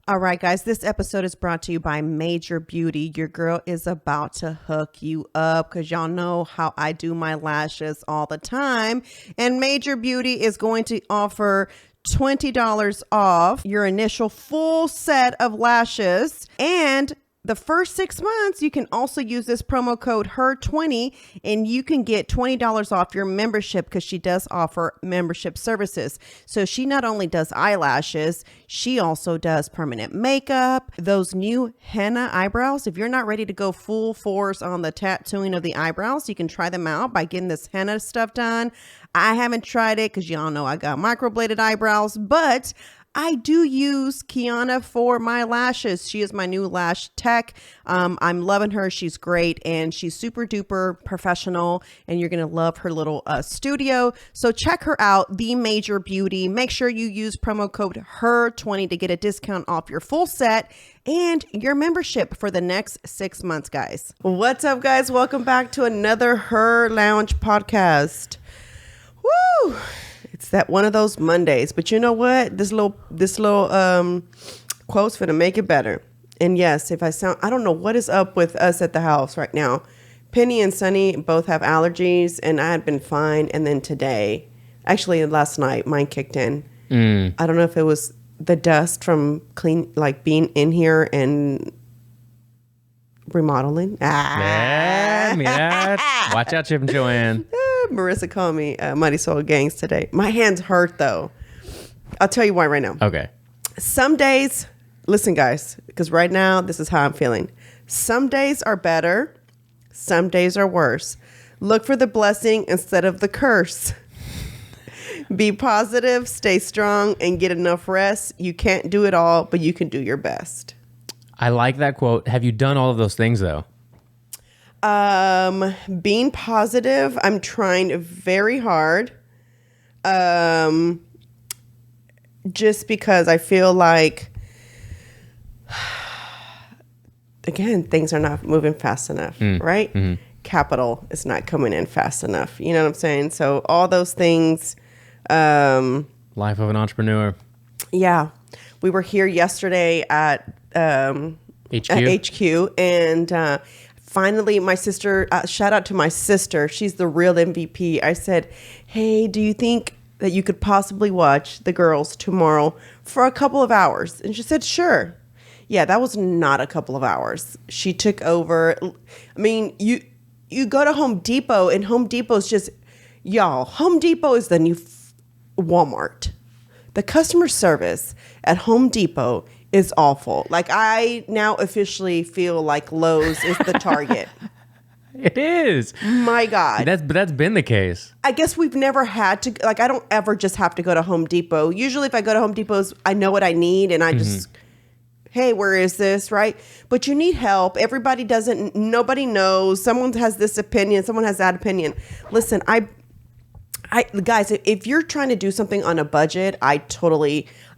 All right, guys, this episode is brought to you by Major Beauty. Your girl is about to hook you up because y'all know how I do my lashes all the time. And Major Beauty is going to offer $20 off your initial full set of lashes. And the first 6 months, you can also use this promo code HERR20 and you can get $20 off your membership because she does offer membership services. So she not only does eyelashes, she also does permanent makeup, those new henna eyebrows. If you're not ready to go full force on the tattooing of the eyebrows, you can try them out by getting this henna stuff done. I haven't tried it because y'all know I got microbladed eyebrows, but I do use Kiana for my lashes. She is my new lash tech. I'm loving her. She's great and she's super duper professional and you're going to love her little studio. So check her out, The Major Beauty. Make sure you use promo code HERR20 to get a discount off your full set and your membership for the next 6 months, guys. What's up, guys? Welcome back to another HERR Lounge podcast. Woo! It's that one of those Mondays, but you know what? This little quote's gonna make it better. And yes, if I don't know what is up with us at the house right now. Penny and Sunny both have allergies, and I had been fine. And then today, actually last night, mine kicked in. I don't know if it was the dust from being in here and remodeling. Yeah. Watch out, Chip and Joanne. Marissa called me Marisol Gangs today. My hands hurt though. I'll tell you why right now. Okay. Some days, listen guys, because right now this is how I'm feeling. Some days are better. Some days are worse. Look for the blessing instead of the curse. Be positive, stay strong, and get enough rest. You can't do it all, but you can do your best. I like that quote. Have you done all of those things though? Being positive, I'm trying very hard. Just because I feel like, again, things are not moving fast enough, right? Mm-hmm. Capital is not coming in fast enough. You know what I'm saying? So all those things. Life of an entrepreneur. Yeah. We were here yesterday at, HQ and, finally, my sister, shout out to my sister. She's the real MVP. I said, hey, do you think that you could possibly watch the girls tomorrow for a couple of hours? And she said, sure. Yeah, that was not a couple of hours. She took over. I mean, you go to Home Depot and Home Depot's just, y'all, Home Depot is the new Walmart. The customer service at Home Depot is awful. Like, I now officially feel like Lowe's is the Target. It is. My God. That's been the case. I guess we've never had to, like, I don't ever just have to go to Home Depot. Usually if I go to Home Depot's, I know what I need and I just, hey, where is this, right? But you need help. Everybody doesn't, nobody knows. Someone has this opinion. Someone has that opinion. Listen, guys, if you're trying to do something on a budget,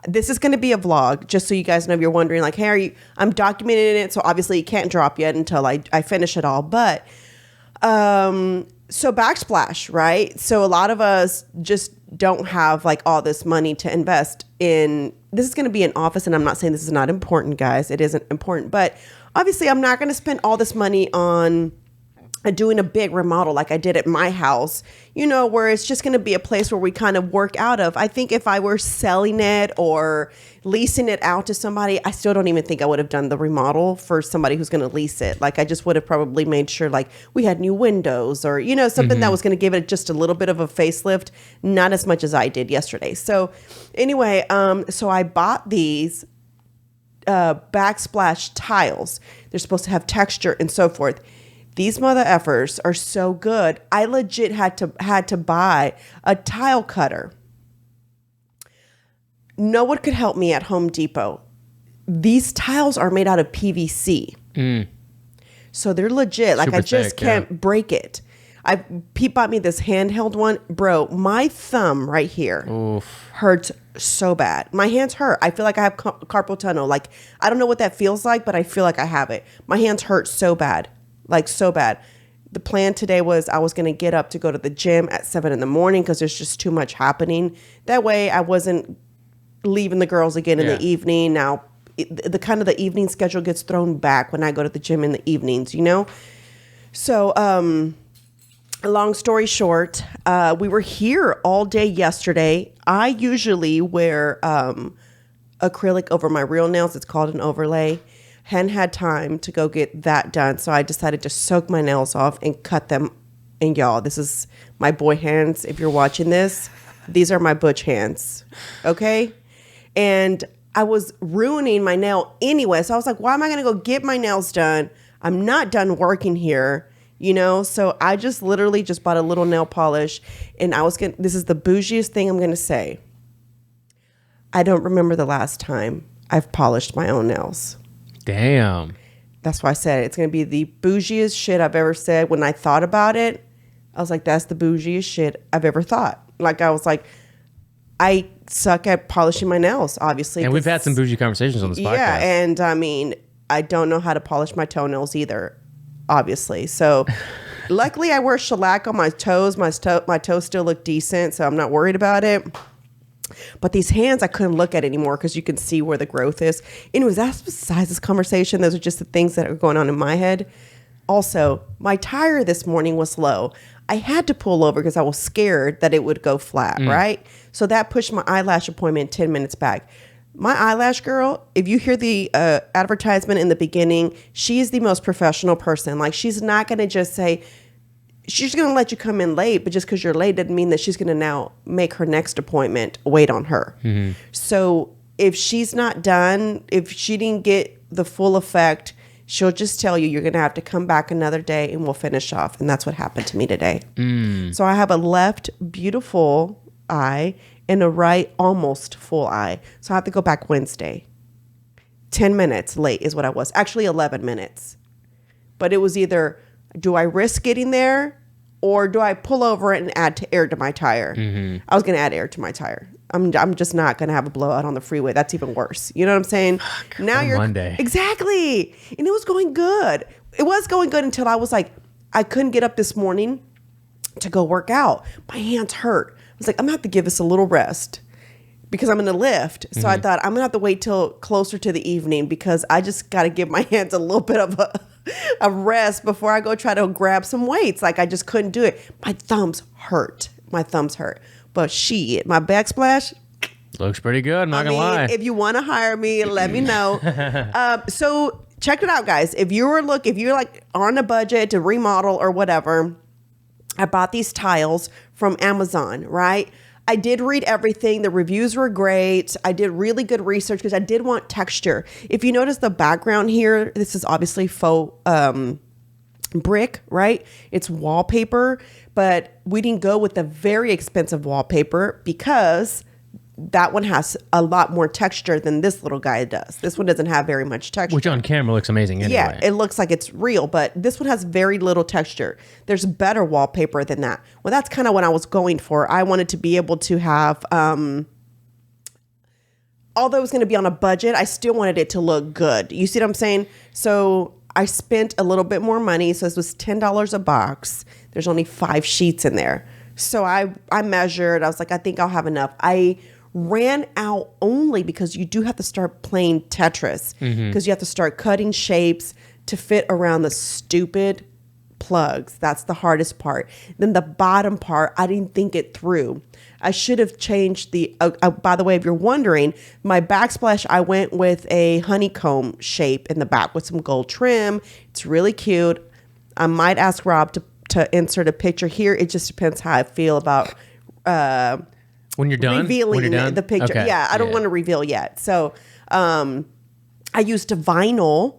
this is going to be a vlog, just so you guys know if you're wondering, like, hey, I'm documenting it, so obviously it can't drop yet until I finish it all. But, so backsplash, right? So a lot of us just don't have like all this money to invest in. This is going to be an office, and I'm not saying this is not important, guys. It isn't important, but obviously I'm not going to spend all this money on doing a big remodel like I did at my house, where it's just going to be a place where we kind of work out of. I think if I were selling it or leasing it out to somebody, I still don't even think I would have done the remodel for somebody who's going to lease it. Like, I just would have probably made sure like we had new windows or, something that was going to give it just a little bit of a facelift, not as much as I did yesterday. So anyway, so I bought these backsplash tiles. They're supposed to have texture and so forth. These mother effers are so good. I legit had to buy a tile cutter. No one could help me at Home Depot. These tiles are made out of PVC. So they're legit. Like, I just can't break it. Pete bought me this handheld one. Bro, my thumb right here hurts so bad. My hands hurt. I feel like I have carpal tunnel. Like, I don't know what that feels like, but I feel like I have it. My hands hurt so bad. Like, so bad. The plan today was I was going to get up to go to the gym at 7 a.m. because there's just too much happening. That way I wasn't leaving the girls again in the evening. Now, the kind of the evening schedule gets thrown back when I go to the gym in the evenings, you know? So, long story short, we were here all day yesterday. I usually wear acrylic over my real nails. It's called an overlay. Hadn't had time to go get that done, so I decided to soak my nails off and cut them. And y'all, this is my boy hands. If you're watching this, these are my butch hands, okay? And I was ruining my nail anyway, so I was like, why am I going to go get my nails done? I'm not done working here. You know, so I just literally just bought a little nail polish, and this is the bougiest thing I'm going to say. I don't remember the last time I've polished my own nails. Damn. That's why I said it's going to be the bougiest shit I've ever said. When I thought about it, I was like, that's the bougiest shit I've ever thought. Like, I was like, I suck at polishing my nails, obviously. And we've had some bougie conversations on this podcast. Yeah, and I mean, I don't know how to polish my toenails either. Obviously. So luckily I wear shellac on my toes. My toes still look decent, so I'm not worried about it. But these hands I couldn't look at anymore because you can see where the growth is. Anyways, that's besides this conversation. Those are just the things that are going on in my head. Also, my tire this morning was low. I had to pull over because I was scared that it would go flat, right? So that pushed my eyelash appointment 10 minutes back. My eyelash girl, if you hear the advertisement in the beginning, she's the most professional person. Like, she's not going to just say, she's going to let you come in late, but just because you're late doesn't mean that she's going to now make her next appointment wait on her. Mm-hmm. So if she's not done, if she didn't get the full effect, she'll just tell you, you're going to have to come back another day and we'll finish off. And that's what happened to me today. So I have a left beautiful eye and a right almost full eye. So I have to go back Wednesday. 10 minutes late is what I was. Actually, 11 minutes. But it was either, do I risk getting there or do I pull over and add air to my tire? Mm-hmm. I was going to add air to my tire. I'm just not going to have a blowout on the freeway. That's even worse. You know what I'm saying? Now you're Monday. Exactly. And it was going good. It was going good until I was like, I couldn't get up this morning to go work out. My hands hurt. I was like, I'm going to have to give this a little rest because I'm in the lift. So I thought I'm going to have to wait till closer to the evening because I just got to give my hands a little bit of a rest before I go try to grab some weights. Like, I just couldn't do it. My thumbs hurt. But shit, my backsplash looks pretty good. I'm not going to lie. If you want to hire me, let me know. So check it out, guys. If you're like on a budget to remodel or whatever, I bought these tiles from Amazon, right? I did read everything. The reviews were great. I did really good research because I did want texture. If you notice the background here, this is obviously faux brick, right? It's wallpaper, but we didn't go with the very expensive wallpaper because that one has a lot more texture than this little guy does. This one doesn't have very much texture. Which on camera looks amazing anyway. Yeah, it looks like it's real, but this one has very little texture. There's better wallpaper than that. Well, that's kind of what I was going for. I wanted to be able to have, although it was going to be on a budget, I still wanted it to look good. You see what I'm saying? So I spent a little bit more money. So this was $10 a box. There's only 5 sheets in there. So I measured. I was like, I think I'll have enough. I ran out only because you do have to start playing Tetris because you have to start cutting shapes to fit around the stupid plugs. That's the hardest part. Then the bottom part, I didn't think it through. I should have changed the, by the way, if you're wondering, my backsplash, I went with a honeycomb shape in the back with some gold trim. It's really cute. I might ask Rob to insert a picture here. It just depends how I feel about when you're done? Revealing the picture. Okay. Yeah, I don't want to reveal yet. So I used vinyl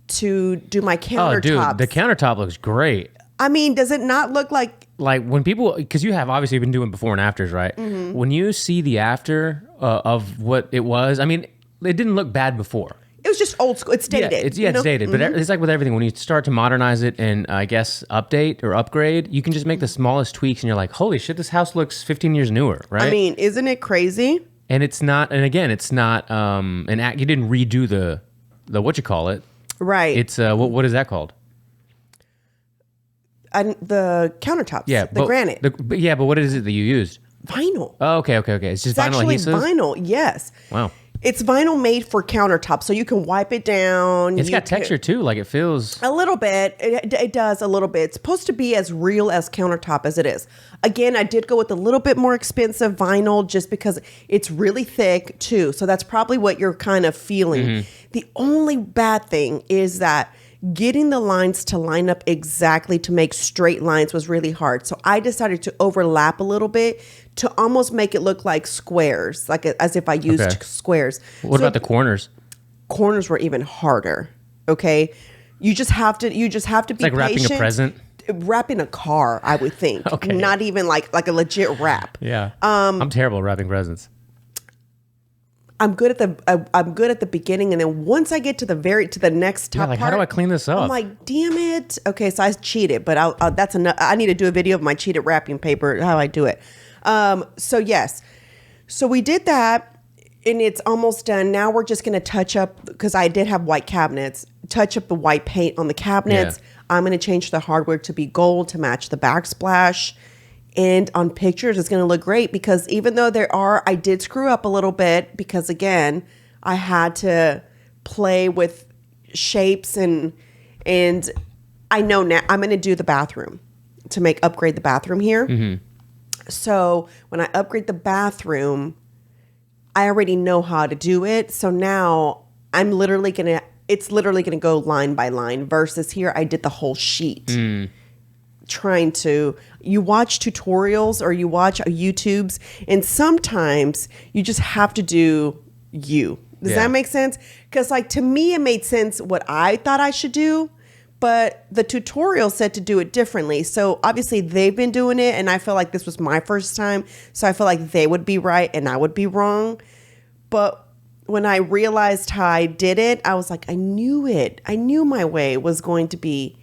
to do my countertops. Oh, dude, the countertop looks great. I mean, does it not look like when people, because you have obviously been doing before and afters, right? Mm-hmm. When you see the after of what it was, I mean, it didn't look bad before. It was just old school. It's dated. It's dated. But it's like with everything. When you start to modernize it and I guess update or upgrade, you can just make the smallest tweaks and you're like, holy shit, this house looks 15 years newer, right? I mean, isn't it crazy? And it's not, and again, it's not an act. You didn't redo the what you call it. Right. It's, what is that called? And the countertops. Yeah. The granite. But what is it that you used? Vinyl. Oh, okay. It's just vinyl actually adhesive? vinyl, yes. Wow. It's vinyl made for countertops, so you can wipe it down. It's got texture too, like it feels a little bit. It does a little bit. It's supposed to be as real as countertop as it is. Again, I did go with a little bit more expensive vinyl just because it's really thick too. So that's probably what you're kind of feeling. The only bad thing is that getting the lines to line up exactly to make straight lines was really hard. So I decided to overlap a little bit to almost make it look like squares, like as if I used squares. What about the corners? Corners were even harder. Okay, you just have to be it's like patient. wrapping a present. Wrapping a car, I would think. Okay. Not even like a legit wrap. Yeah. I'm terrible at wrapping presents. I'm good at the beginning, and then once I get to the next top like part, how do I clean this up? I'm like, damn it. Okay, so I cheated, but that's enough. I need to do a video of my cheated wrapping paper, how I do it. So yes, so we did that, and it's almost done. Now we're just gonna touch up, because I did have white cabinets. Touch up the white paint on the cabinets. Yeah. I'm gonna change the hardware to be gold to match the backsplash. And on pictures, it's going to look great, because even though I did screw up a little bit, because again, I had to play with shapes and I know now I'm going to do the bathroom to upgrade the bathroom here. So when I upgrade the bathroom, I already know how to do it. So now it's literally going to go line by line, versus here I did the whole sheet. You watch tutorials or you watch YouTubes, and sometimes you just have to do you. Does that make sense? Because like to me, it made sense what I thought I should do, but the tutorial said to do it differently. So obviously they've been doing it, and I feel like this was my first time. So I feel like they would be right and I would be wrong. But when I realized how I did it, I was like, I knew it. I knew my way was going to be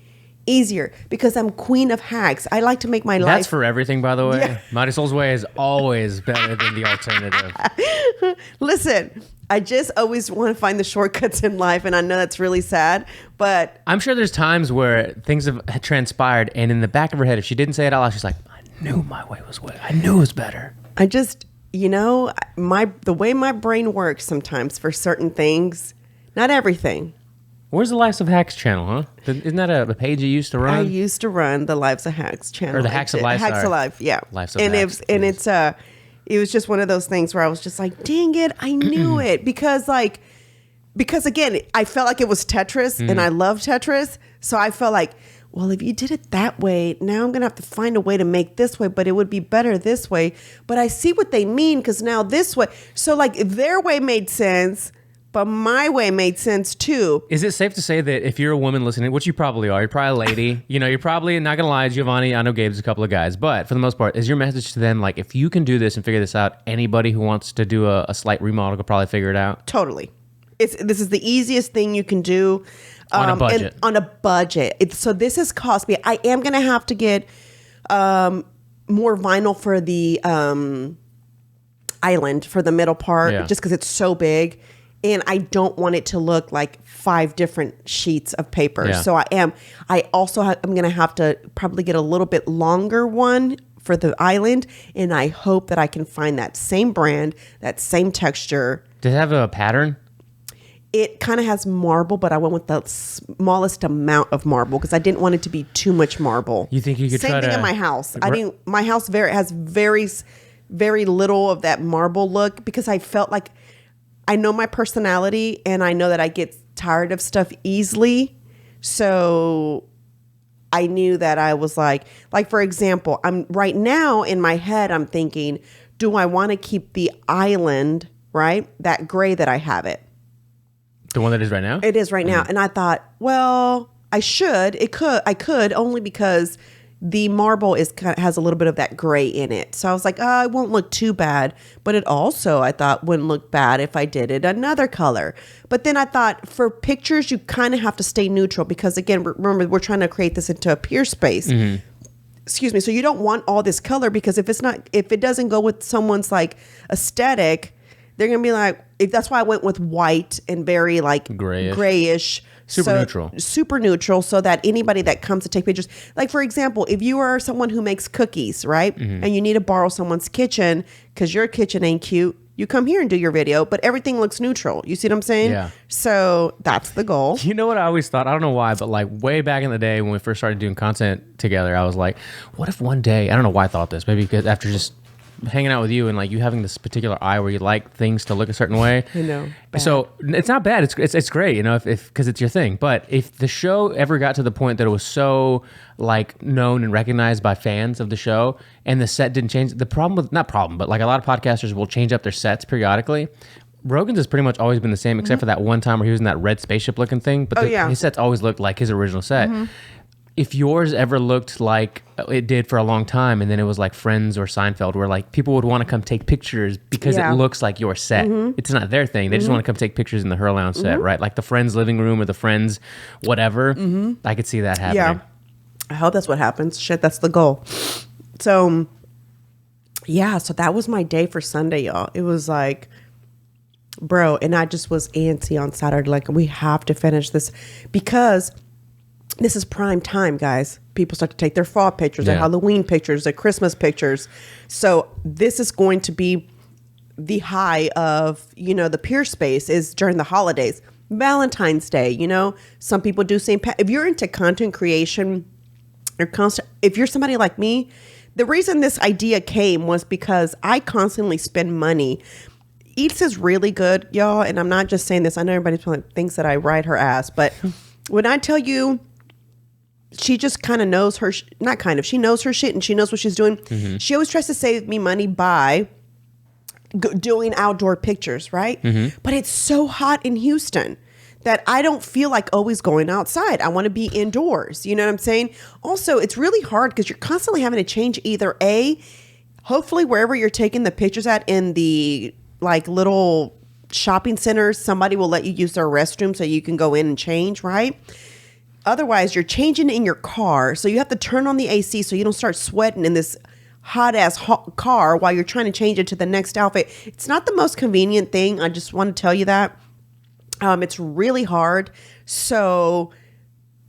easier, because I'm queen of hacks. I like to make my life. That's for everything, by the way. Yeah. Marisol's way is always better than the alternative. Listen, I just always want to find the shortcuts in life, and I know that's really sad, but I'm sure there's times where things have transpired, and in the back of her head, if she didn't say it out loud, she's like, I knew my way was way. I knew it was better. I just, the way my brain works sometimes for certain things, not everything. Where's the Lives of Hacks channel, huh? Isn't that a page you used to run? I used to run the Lives of Hacks channel. Or the Hacks of Life. Hacks of Life, yeah. Lives of Hacks. It was just one of those things where I was just like, dang it, I knew it. Because again, I felt like it was Tetris, and I love Tetris. So I felt like, well, if you did it that way, now I'm going to have to find a way to make this way, but it would be better this way. But I see what they mean, because now this way. So like their way made sense, but my way made sense too. Is it safe to say that if you're a woman listening, which you probably are, you're probably a lady, you're probably not gonna lie, Giovanni, I know Gabe's a couple of guys, but for the most part, is your message to them like, if you can do this and figure this out, anybody who wants to do a slight remodel could probably figure it out? Totally. This is the easiest thing you can do on a budget. On a budget. So this has cost me. I am gonna have to get more vinyl for the island, for the middle part, just because it's so big. And I don't want it to look like 5 different sheets of paper. Yeah. So I'm going to have to probably get a little bit longer one for the island. And I hope that I can find that same brand, that same texture. Does it have a pattern? It kind of has marble, but I went with the smallest amount of marble because I didn't want it to be too much marble. You think you could same try thing to... in my house. My house has very, very little of that marble look, because I felt like, I know my personality, and I know that I get tired of stuff easily. So I knew that I was like for example, I'm right now in my head, I'm thinking, do I want to keep the island, right? That gray that I have it. The one that is right now? It is right now. And I thought, well, I could only because the marble has a little bit of that gray in it. So I was like, it won't look too bad. But it also, I thought, wouldn't look bad if I did it another color. But then I thought, for pictures, you kind of have to stay neutral, because again, remember, we're trying to create this into a peer space. Excuse me. So you don't want all this color, because if it doesn't go with someone's like aesthetic, they're going to be like, that's why I went with white and very like grayish. Super neutral, so that anybody that comes to take pictures, like for example, if you are someone who makes cookies, right? And you need to borrow someone's kitchen because your kitchen ain't cute, you come here and do your video, but everything looks neutral. You see what I'm saying? Yeah. So that's the goal. You know what I always thought? I don't know why, but like way back in the day when we first started doing content together, I was like, what if one day, I don't know why I thought this, maybe because after just hanging out with you and like you having this particular eye where you like things to look a certain way. I know. Bad. So it's not bad. It's great, you know, if because it's your thing. But if the show ever got to the point that it was so like known and recognized by fans of the show and the set didn't change, the problem with, not problem, but like a lot of podcasters will change up their sets periodically. Rogan's has pretty much always been the same, except for that one time where he was in that red spaceship looking thing. But his sets always looked like his original set. If yours ever looked like it did for a long time, and then it was like Friends or Seinfeld, where like people would want to come take pictures because it looks like your set. It's not their thing. They just want to come take pictures in the HERR Lounge set, right? Like the Friends living room or the Friends whatever. I could see that happening. Yeah. I hope that's what happens. Shit, that's the goal. So, yeah, so that was my day for Sunday, y'all. It was like, bro, and I just was antsy on Saturday. Like, we have to finish this because this is prime time, guys. People start to take their fall pictures, their Halloween pictures, their Christmas pictures. So this is going to be the high of, you know, the peer space is during the holidays. Valentine's Day, you know, some people do if you're into content creation, if you're somebody like me, the reason this idea came was because I constantly spend money. Eats is really good, y'all. And I'm not just saying this. I know everybody thinks that I ride her ass, but when I tell you, she just kind of knows her, she knows her shit and she knows what she's doing. She always tries to save me money by doing outdoor pictures, right? But it's so hot in Houston that I don't feel like always going outside. I want to be indoors. You know what I'm saying? Also, it's really hard because you're constantly having to change either hopefully wherever you're taking the pictures at in the like little shopping centers, somebody will let you use their restroom so you can go in and change, right? Otherwise, you're changing in your car. So you have to turn on the AC so you don't start sweating in this hot car while you're trying to change it to the next outfit. It's not the most convenient thing. I just want to tell you that. It's really hard. So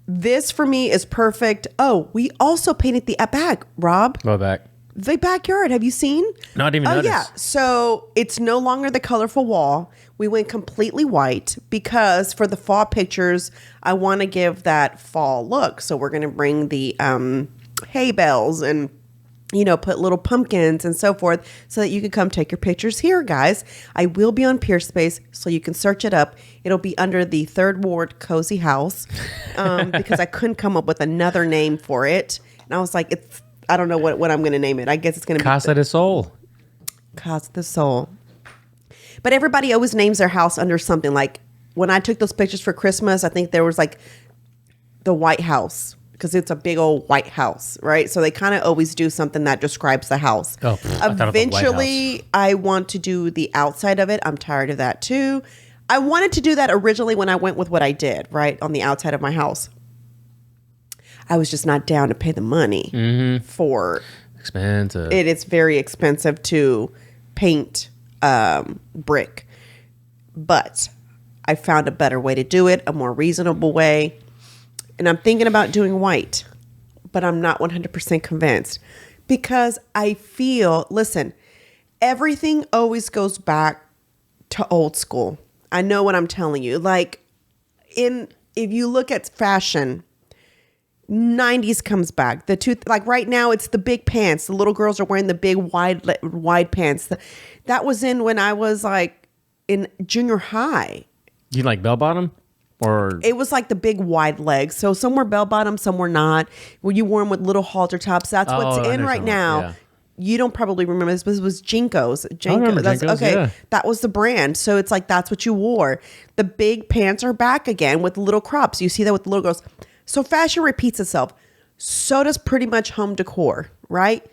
this for me is perfect. Oh, we also painted the back, Rob. Go back. The backyard. Have you seen? Not even noticed. Yeah. So it's no longer the colorful wall. We went completely white because for the fall pictures, I want to give that fall look. So we're going to bring the hay bales and, you know, put little pumpkins and so forth so that you can come take your pictures here, guys. I will be on Peerspace, so you can search it up. It'll be under the 3rd Ward Cozy House because I couldn't come up with another name for it. And I was like, I don't know what I'm going to name it. I guess it's going to be Casa de Sol. Casa de Sol. But everybody always names their house under something. Like when I took those pictures for Christmas, I think there was like the White House because it's a big old white house, right? So they kind of always do something that describes the house. Oh, eventually, I want to do the outside of it. I'm tired of that too. I wanted to do that originally when I went with what I did, right? On the outside of my house. I was just not down to pay the money for expensive. It is very expensive to paint brick, but I found a better way to do it, a more reasonable way. And I'm thinking about doing white, but I'm not 100% convinced because I feel, listen, everything always goes back to old school. I know what I'm telling you. Like if you look at fashion, 90s comes back. Like right now, it's the big pants. The little girls are wearing the big wide pants. That was in when I was like in junior high. You like bell bottom, or it was like the big wide legs. So some were bell bottom, some were not. Well, you wore them with little halter tops. That's what's in right now. Yeah. You don't probably remember this, but it was Jinkos. Yeah. That was the brand. So it's like that's what you wore. The big pants are back again with little crops. You see that with the little girls. So fashion repeats itself. So does pretty much home decor, right?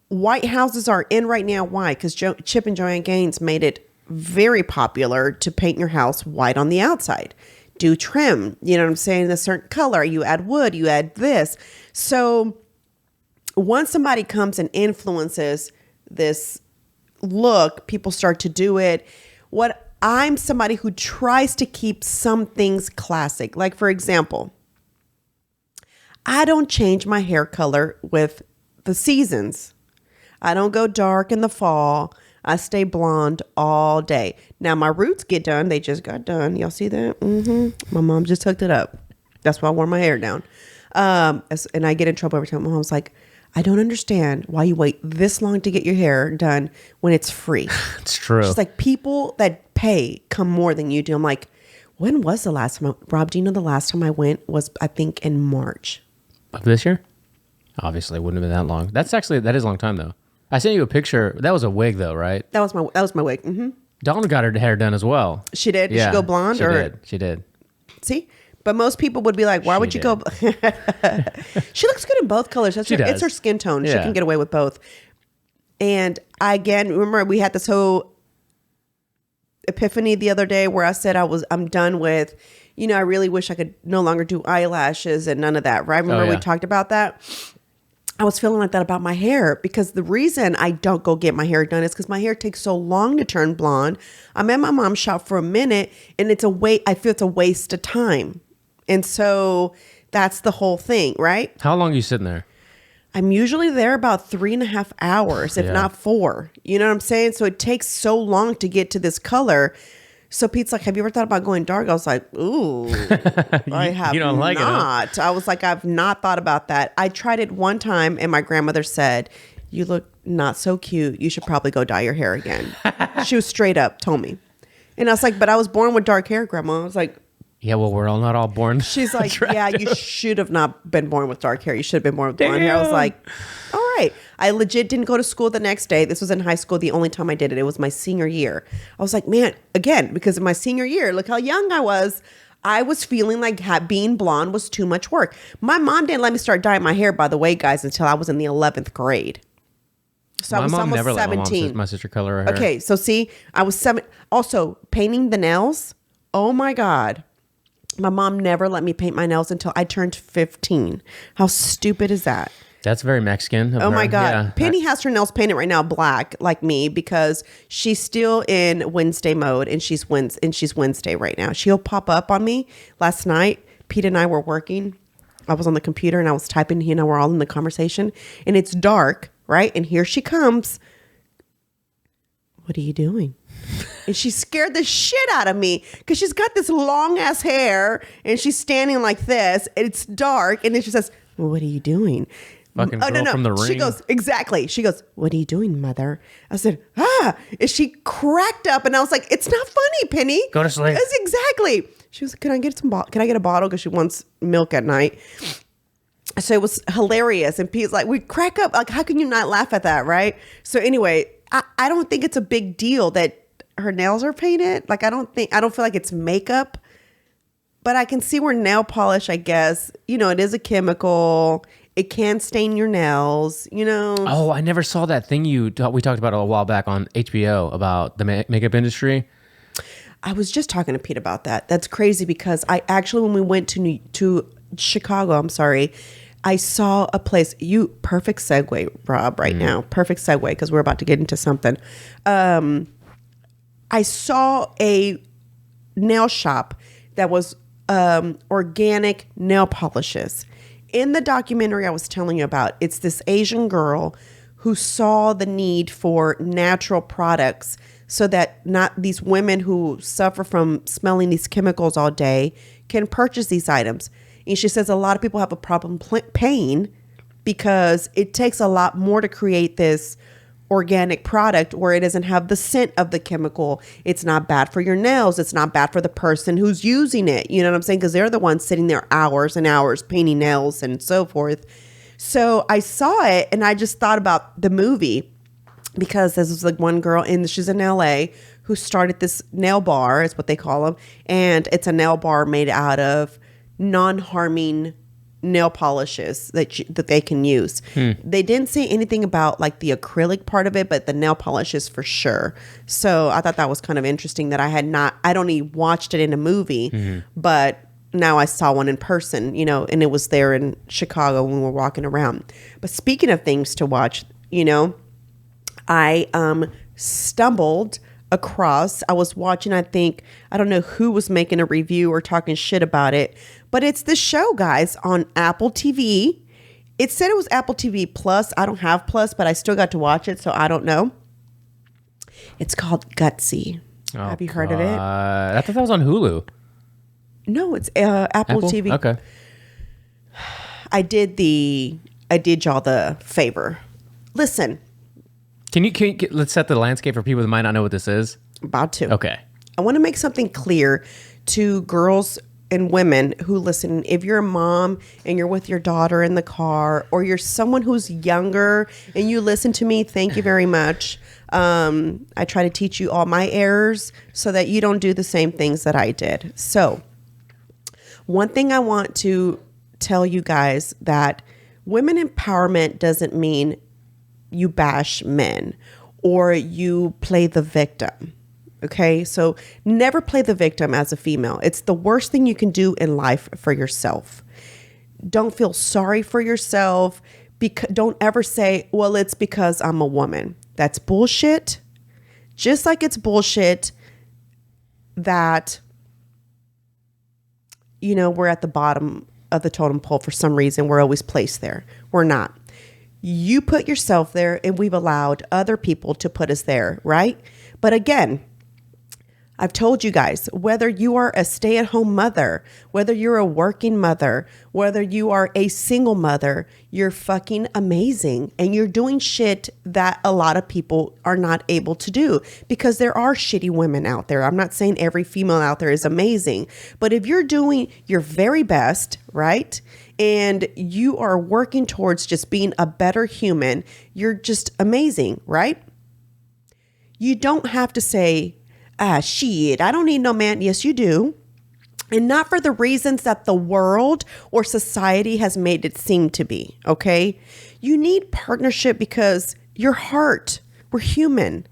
White houses are in right now. Why? Because Chip and Joanne Gaines made it very popular to paint your house white on the outside. Do trim, you know what I'm saying? A certain color. You add wood, you add this. So once somebody comes and influences this look, people start to do it. I'm somebody who tries to keep some things classic. Like for example, I don't change my hair color with the seasons. I don't go dark in the fall. I stay blonde all day. Now my roots get done. They just got done. Y'all see that? My mom just hooked it up. That's why I wore my hair down. And I get in trouble every time. My mom's like, I don't understand why you wait this long to get your hair done when it's free. It's true. She's like, people that pay come more than you do. I'm like, when was the last time? Rob, do you know the last time I went was, I think, in March. Of this year? Obviously, it wouldn't have been that long. That is a long time, though. I sent you a picture. That was a wig, though, right? That was my wig. Mm-hmm. Dawn got her hair done as well. She did? Did she go blonde? She did. See? But most people would be like, why would you go? She looks good in both colors. It's her skin tone. Yeah. She can get away with both. And again, remember we had this whole epiphany the other day where I said I'm done with, I really wish I could no longer do eyelashes and none of that, right? Remember we talked about that? I was feeling like that about my hair because the reason I don't go get my hair done is because my hair takes so long to turn blonde. I'm at my mom's shop for a minute and I feel it's a waste of time. And so that's the whole thing, right? How long are you sitting there? I'm usually there about 3.5 hours, if not 4. You know what I'm saying? So it takes so long to get to this color. So Pete's like, have you ever thought about going dark? I was like, ooh, I have you don't like not. It, huh? I was like, I've not thought about that. I tried it one time and my grandmother said, you look not so cute. You should probably go dye your hair again. She was straight up told me. And I was like, but I was born with dark hair, Grandma. I was like, yeah, well, we're all not all born. She's like, yeah, you should have not been born with dark hair. You should have been born with blonde hair. I was like, all right. I legit didn't go to school the next day. This was in high school. The only time I did it, it was my senior year. I was like, man, again, because of my senior year, look how young I was. I was feeling like being blonde was too much work. My mom didn't let me start dyeing my hair, by the way, guys, until I was in the 11th grade. So I was almost 17. Let my sister color her hair. Okay, so see, I was 7. Also, painting the nails. Oh my God. My mom never let me paint my nails until I turned 15. How stupid is that? That's very Mexican of Oh her. my God. Yeah. Penny has her nails painted right now black like me because she's still in Wednesday mode and she's Wednesday right now. She'll pop up on me. Last night, Pete and I were working. I was on the computer and I was typing. He and I were all in the conversation and it's dark, right? And here she comes. What are you doing? And she scared the shit out of me because she's got this long ass hair and she's standing like this. And it's dark. And then she says, well, what are you doing? Fucking girl from the ring. She goes, exactly. She goes, what are you doing, mother? I said, And she cracked up and I was like, it's not funny, Penny. Go to sleep. That's exactly. She was, can I get a bottle? Because she wants milk at night. So it was hilarious. And Pete's like, we crack up. Like, how can you not laugh at that, right? So anyway, I don't think it's a big deal that her nails are painted. Like, I don't feel like it's makeup, but I can see where nail polish, I guess, it is a chemical. It can stain your nails, Oh, I never saw that thing we talked about a while back on HBO about the makeup industry. I was just talking to Pete about that. That's crazy because I actually, when we went to Chicago, I saw a place, perfect segue, Rob, right now. Perfect segue because we're about to get into something. I saw a nail shop that was organic nail polishes. In the documentary I was telling you about, it's this Asian girl who saw the need for natural products so that not these women who suffer from smelling these chemicals all day can purchase these items. And she says a lot of people have a problem paying because it takes a lot more to create this organic product where it doesn't have the scent of the chemical. It's not bad for your nails. It's not bad for the person who's using it. You know what I'm saying? Because they're the ones sitting there hours and hours painting nails and so forth. So I saw it and I just thought about the movie because this was like one girl she's in LA who started this nail bar, is what they call them. And it's a nail bar made out of non-harming nail polishes that they can use. They didn't say anything about like the acrylic part of it, but the nail polishes for sure. So I thought that was kind of interesting that I'd only watched it in a movie, but now I saw one in person, and it was there in Chicago when we were walking around. But speaking of things to watch, I stumbled across, I was watching, I don't know who was making a review or talking shit about it, but it's this show, guys, on Apple TV. It said it was Apple TV Plus. I don't have Plus, but I still got to watch it, so I don't know. It's called Gutsy. Oh, Have you heard of it? I thought that was on Hulu. No, it's Apple TV. Okay. I did y'all the favor. Listen. Let's set the landscape for people that might not know what this is. About to. Okay. I want to make something clear to girls and women who listen. If you're a mom and you're with your daughter in the car, or you're someone who's younger and you listen to me, thank you very much. I try to teach you all my errors so that you don't do the same things that I did. So one thing I want to tell you guys, that women empowerment doesn't mean you bash men or you play the victim. Okay, so never play the victim as a female. It's the worst thing you can do in life for yourself. Don't feel sorry for yourself. Don't ever say, well, it's because I'm a woman. That's bullshit. Just like it's bullshit that, we're at the bottom of the totem pole for some reason. We're always placed there. We're not. You put yourself there, and we've allowed other people to put us there, right? But again, I've told you guys, whether you are a stay-at-home mother, whether you're a working mother, whether you are a single mother, you're fucking amazing. And you're doing shit that a lot of people are not able to do, because there are shitty women out there. I'm not saying every female out there is amazing, but if you're doing your very best, right? And you are working towards just being a better human, you're just amazing, right? You don't have to say, shit, I don't need no man. Yes, you do. And not for the reasons that the world or society has made it seem to be, okay? You need partnership because your heart, we're human.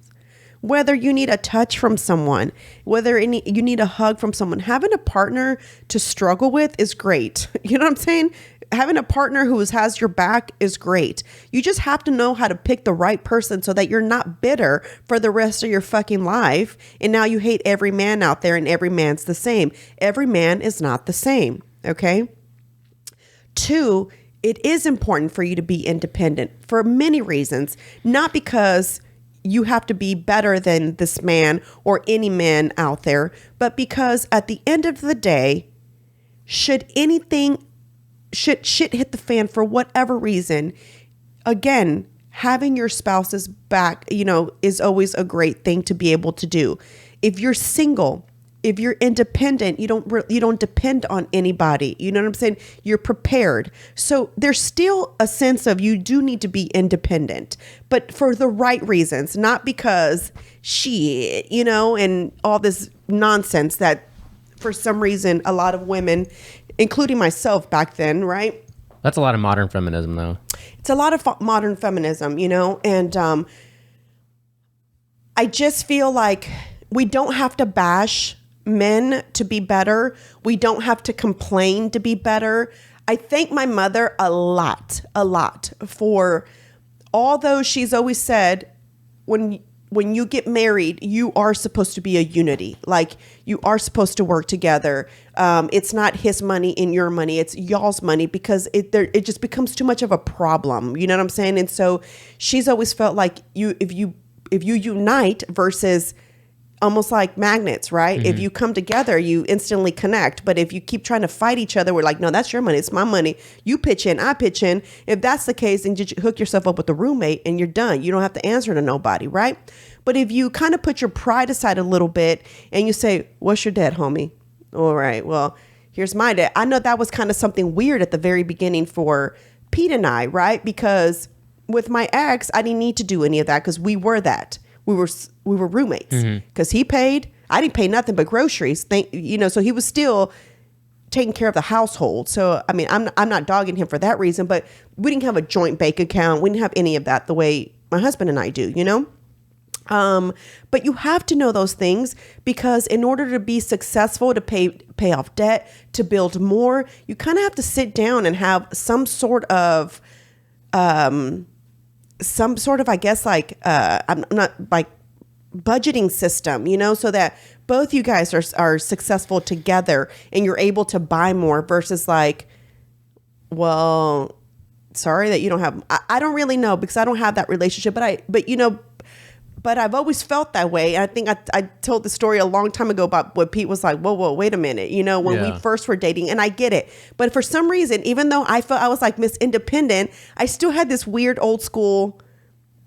Whether you need a touch from someone, whether you need a hug from someone, having a partner to struggle with is great. You know what I'm saying? Having a partner who has your back is great. You just have to know how to pick the right person so that you're not bitter for the rest of your fucking life. And now you hate every man out there, and every man's the same. Every man is not the same. Okay. 2, it is important for you to be independent for many reasons, not because you have to be better than this man or any man out there, but because at the end of the day, should shit hit the fan for whatever reason, again, having your spouse's back, is always a great thing to be able to do. If you're single, if you're independent, you don't depend on anybody. You know what I'm saying? You're prepared. So there's still a sense of you do need to be independent, but for the right reasons, not because shit, and all this nonsense that for some reason a lot of women, including myself back then, right? That's a lot of modern feminism, though. It's a lot of modern feminism, and I just feel like we don't have to bash men to be better. We don't have to complain to be better. I thank my mother a lot for, although she's always said, when you get married, you are supposed to be a unity. Like, you are supposed to work together. It's not his money and your money. It's y'all's money, because it just becomes too much of a problem. You know what I'm saying? And so she's always felt like if you unite versus almost like magnets, right? Mm-hmm. If you come together, you instantly connect. But if you keep trying to fight each other, we're like, no, that's your money. It's my money. You pitch in, I pitch in. If that's the case, then just hook yourself up with a roommate and you're done. You don't have to answer to nobody, right? But if you kind of put your pride aside a little bit and you say, what's your debt, homie? All right, well, here's my debt. I know that was kind of something weird at the very beginning for Pete and I, right? Because with my ex, I didn't need to do any of that because we were that. We were roommates because he paid. I didn't pay nothing but groceries. So he was still taking care of the household. So, I mean, I'm not dogging him for that reason, but we didn't have a joint bank account. We didn't have any of that the way my husband and I do, But you have to know those things, because in order to be successful, to pay off debt, to build more, you kind of have to sit down and have some sort of, I guess, like, I'm not like budgeting system, so that both you guys are successful together and you're able to buy more versus like, well, sorry that you don't have, I don't really know because I don't have that relationship, but But I've always felt that way. I think I told the story a long time ago about what Pete was like, whoa, wait a minute. When we first were dating, and I get it. But for some reason, even though I felt I was like Miss Independent, I still had this weird old school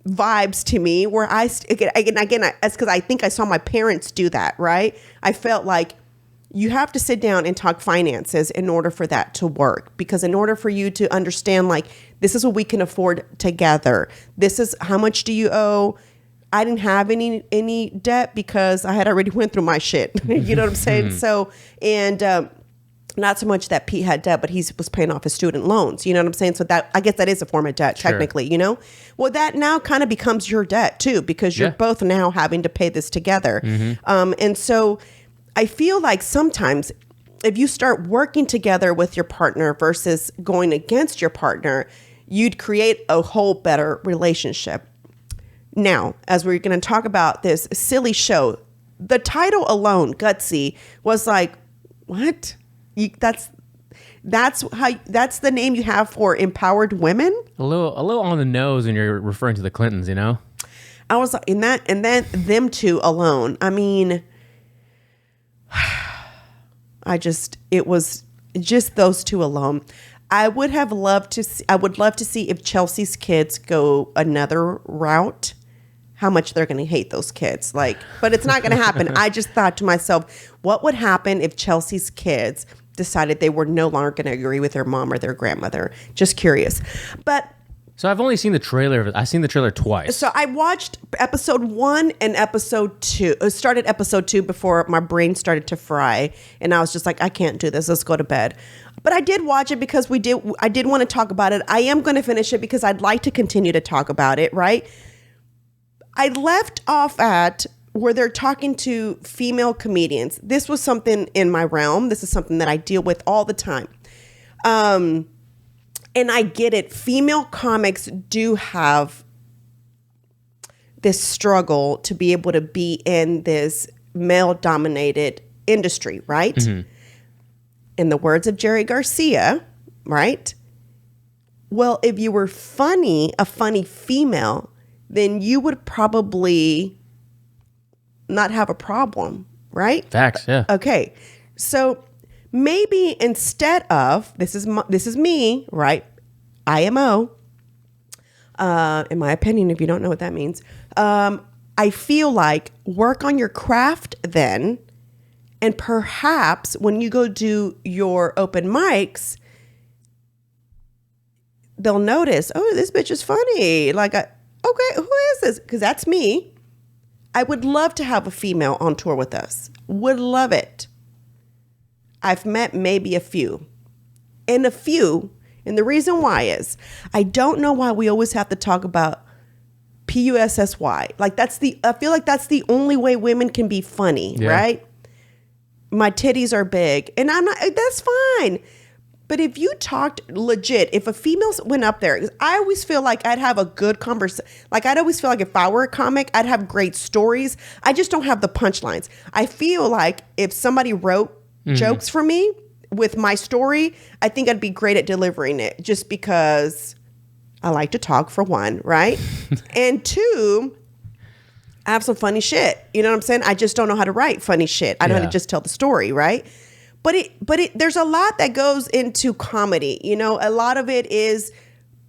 vibes to me where it's because I think I saw my parents do that, right? I felt like you have to sit down and talk finances in order for that to work. Because in order for you to understand, like, this is what we can afford together. This is how much do you owe? I didn't have any debt because I had already went through my shit. You know what I'm saying? So, and not so much that Pete had debt, but he was paying off his student loans. You know what I'm saying? So that, I guess that is a form of debt, technically, Well, that now kind of becomes your debt too, because you're both now having to pay this together. And so I feel like sometimes if you start working together with your partner versus going against your partner, you'd create a whole better relationship. Now, as we're going to talk about this silly show, the title alone, Gutsy, was like, what? That's the name you have for empowered women? A little on the nose when you're referring to the Clintons, I was like, and then them two alone. I mean, it was just those two alone. I would love to see if Chelsea's kids go another route, how much they're going to hate those kids. But it's not going to happen. I just thought to myself, what would happen if Chelsea's kids decided they were no longer going to agree with their mom or their grandmother? Just curious. So I've only seen the trailer. I've seen the trailer twice. So I watched episode 1 and episode 2. I started episode 2 before my brain started to fry. And I was just like, I can't do this. Let's go to bed. But I did watch it because I did want to talk about it. I am going to finish it because I'd like to continue to talk about it, right? I left off at where they're talking to female comedians. This was something in my realm. This is something that I deal with all the time. And I get it. Female comics do have this struggle to be able to be in this male-dominated industry, right? Mm-hmm. In the words of Jerry Garcia, right? Well, if you were a funny female, then you would probably not have a problem, right? Facts, yeah. Okay. So maybe instead of, this is me, right? IMO, in my opinion, if you don't know what that means, I feel like work on your craft then, and perhaps when you go do your open mics, they'll notice, oh, this bitch is funny. Okay, who is this? Because that's me. I would love to have a female on tour with us. Would love it. I've met maybe a few. And the reason why is, I don't know why we always have to talk about PUSSY. I feel like that's the only way women can be funny, right? My titties are big. And that's fine. But if you talked legit, if a female went up there, I always feel like I'd have a good conversation. I'd always feel like if I were a comic, I'd have great stories. I just don't have the punchlines. I feel like if somebody wrote jokes for me with my story, I think I'd be great at delivering it just because I like to talk, for one, right? And 2, I have some funny shit. You know what I'm saying? I just don't know how to write funny shit. I know how to just tell the story, right? But there's a lot that goes into comedy. A lot of it is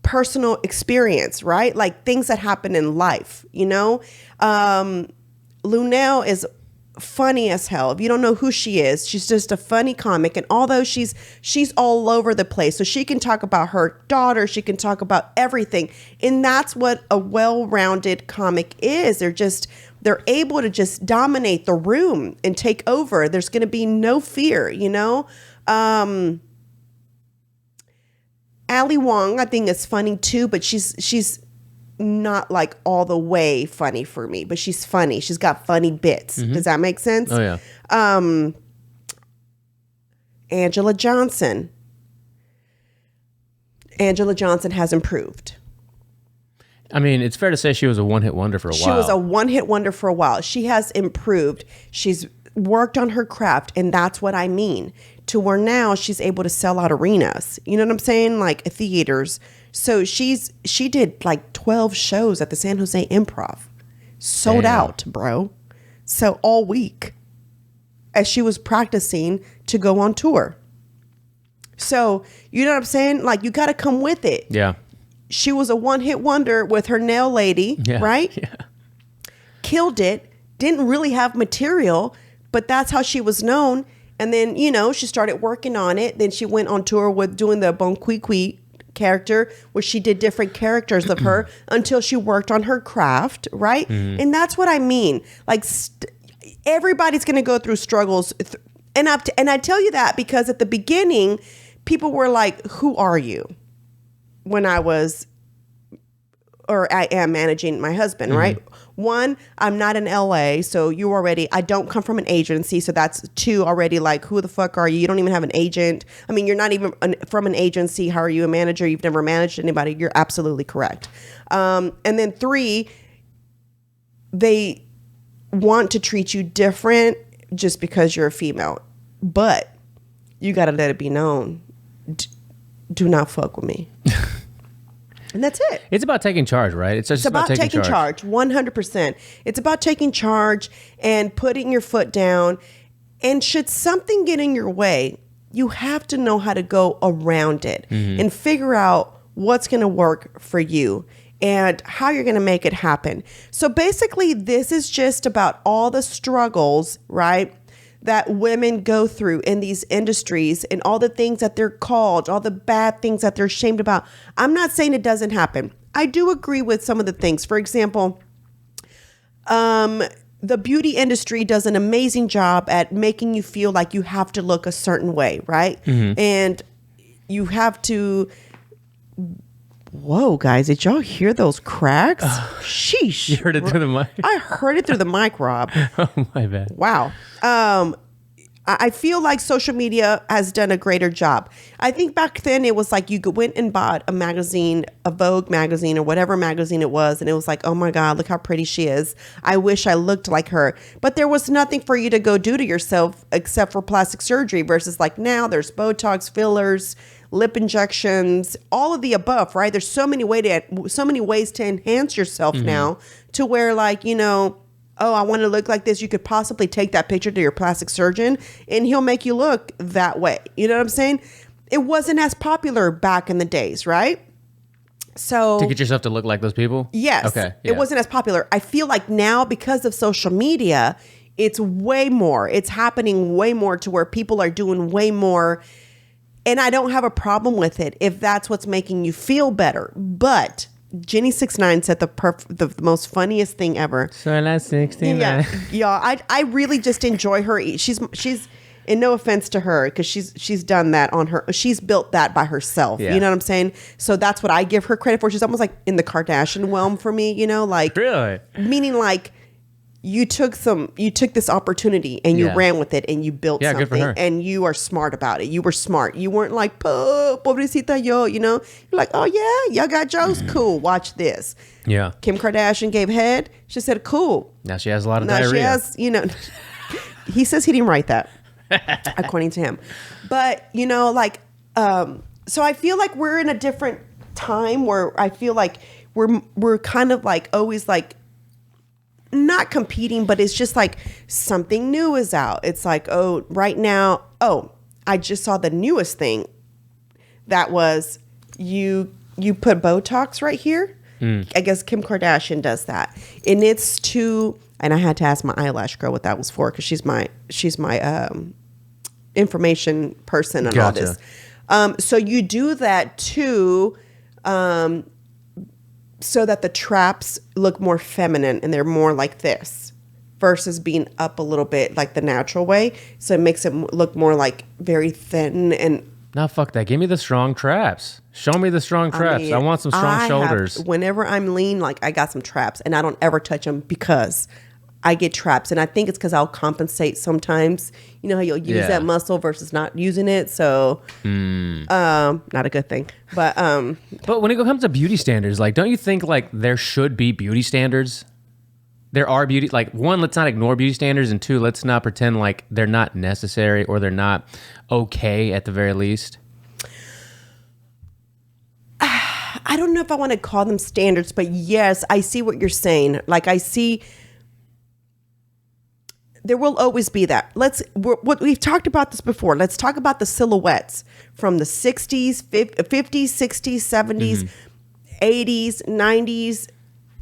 personal experience, right? Like things that happen in life, Lunel is funny as hell. If you don't know who she is, she's just a funny comic. And although she's all over the place, so she can talk about her daughter, she can talk about everything. And that's what a well-rounded comic is. They're able to just dominate the room and take over. There's going to be no fear, Ali Wong, I think, is funny too, but she's not like all the way funny for me, but she's funny. She's got funny bits. Mm-hmm. Does that make sense? Oh, yeah. Angela Johnson. Angela Johnson has improved. I mean, it's fair to say she was a one-hit wonder for a while. She was a one-hit wonder for a while. She has improved. She's worked on her craft, and that's what I mean. To where now she's able to sell out arenas. You know what I'm saying? Like theaters. So she did like 12 shows at the San Jose Improv. sold Damn. out, bro. So all week as she was practicing to go on tour. So, you know what I'm saying? Like, you got to come with it. Yeah. She was a one-hit wonder with her nail lady, right? Yeah. Killed it. Didn't really have material, but that's how she was known. And then, you know, she started working on it. Then she went on tour with doing the Bon Qui Qui character, where she did different characters of her until she worked on her craft, right? Mm-hmm. And that's what I mean. Like, everybody's going to go through struggles. And I tell you that because at the beginning, people were like, who are you? When I am managing my husband, right? One, I'm not in LA, so I don't come from an agency, so that's two already, like, who the fuck are you? You don't even have an agent. I mean, you're not even from an agency. How are you a manager? You've never managed anybody. You're absolutely correct. And then three, they want to treat you different just because you're a female. But you got to let it be known. Do not fuck with me. And that's it. It's about taking charge, right? It's just about taking charge. 100%. It's about taking charge and putting your foot down. And should something get in your way, you have to know how to go around it and figure out what's going to work for you and how you're going to make it happen. So basically, this is just about all the struggles, right, that women go through in these industries and all the things that they're called, all the bad things that they're ashamed about. I'm not saying it doesn't happen. I do agree with some of the things. For example, the beauty industry does an amazing job at making you feel like you have to look a certain way, right? And you have to... Whoa, guys, did y'all hear those cracks? Sheesh. You heard it through the mic? I heard it through the mic, Rob. Oh, my bad. Wow. I feel like social media has done a greater job. I think back then it was like you went and bought a magazine, a Vogue magazine or whatever magazine it was. And it was like, oh my God, look how pretty she is. I wish I looked like her. But there was nothing for you to go do to yourself except for plastic surgery versus like now there's Botox, fillers, lip injections, all of the above, right? There's so many ways to enhance yourself now to where like, you know, oh, I want to look like this. You could possibly take that picture to your plastic surgeon and he'll make you look that way. You know what I'm saying? It wasn't as popular back in the days, right? So To get yourself to look like those people? yes, Okay. it wasn't as popular. I feel like now because of social media, it's way more. It's happening way more to where people are doing way more. And I don't have a problem with it if that's what's making you feel better. But Jenny 69 said the most funniest thing ever. So that's 69. Yeah. I really just enjoy her. She's and no offense to her because she's done that on her. She's built that by herself. Yeah. You know what I'm saying? So that's what I give her credit for. She's almost like in the Kardashian realm for me. You know, like Really? meaning like. You took this opportunity and you Yeah. ran with it and you built Yeah, good for something her. and you are smart about it. You were smart. You weren't like, pobrecita yo, you know? You're like, oh yeah, y'all got jokes? Cool, watch this. Yeah. Kim Kardashian gave head. She said, cool. Now she has a lot of Now diarrhea. she has, you know, he says he didn't write that, according to him. But, you know, like, so I feel like we're in a different time where I feel like we're kind of like always like, not competing, but it's just like something new is out. It's like, oh, right now, I just saw the newest thing that was you put Botox right here. I guess Kim Kardashian does that. And it's and I had to ask my eyelash girl what that was for because she's my information person and all Gotcha. this. So you do that too, so that the traps look more feminine and they're more like this versus being up a little bit like the natural way. So it makes it look more like very thin and... Nah, fuck that. Give me the strong traps. Show me the strong traps. I want some strong shoulders. Whenever I'm lean, like I got some traps and I don't ever touch them because I get traps. And I think it's because I'll compensate sometimes. You know how you'll use that muscle versus not using it. So, not a good thing. But when it comes to beauty standards, like, don't you think like there should be beauty standards? There are beauty, like one, let's not ignore beauty standards. And two, let's not pretend like they're not necessary or they're not okay at the very least. I don't know if I want to call them standards, but yes, I see what you're saying. Like I see, there will always be that. What we've talked about this before. Let's talk about the silhouettes from the 60s, 50s, 60s, 70s, 80s, 90s,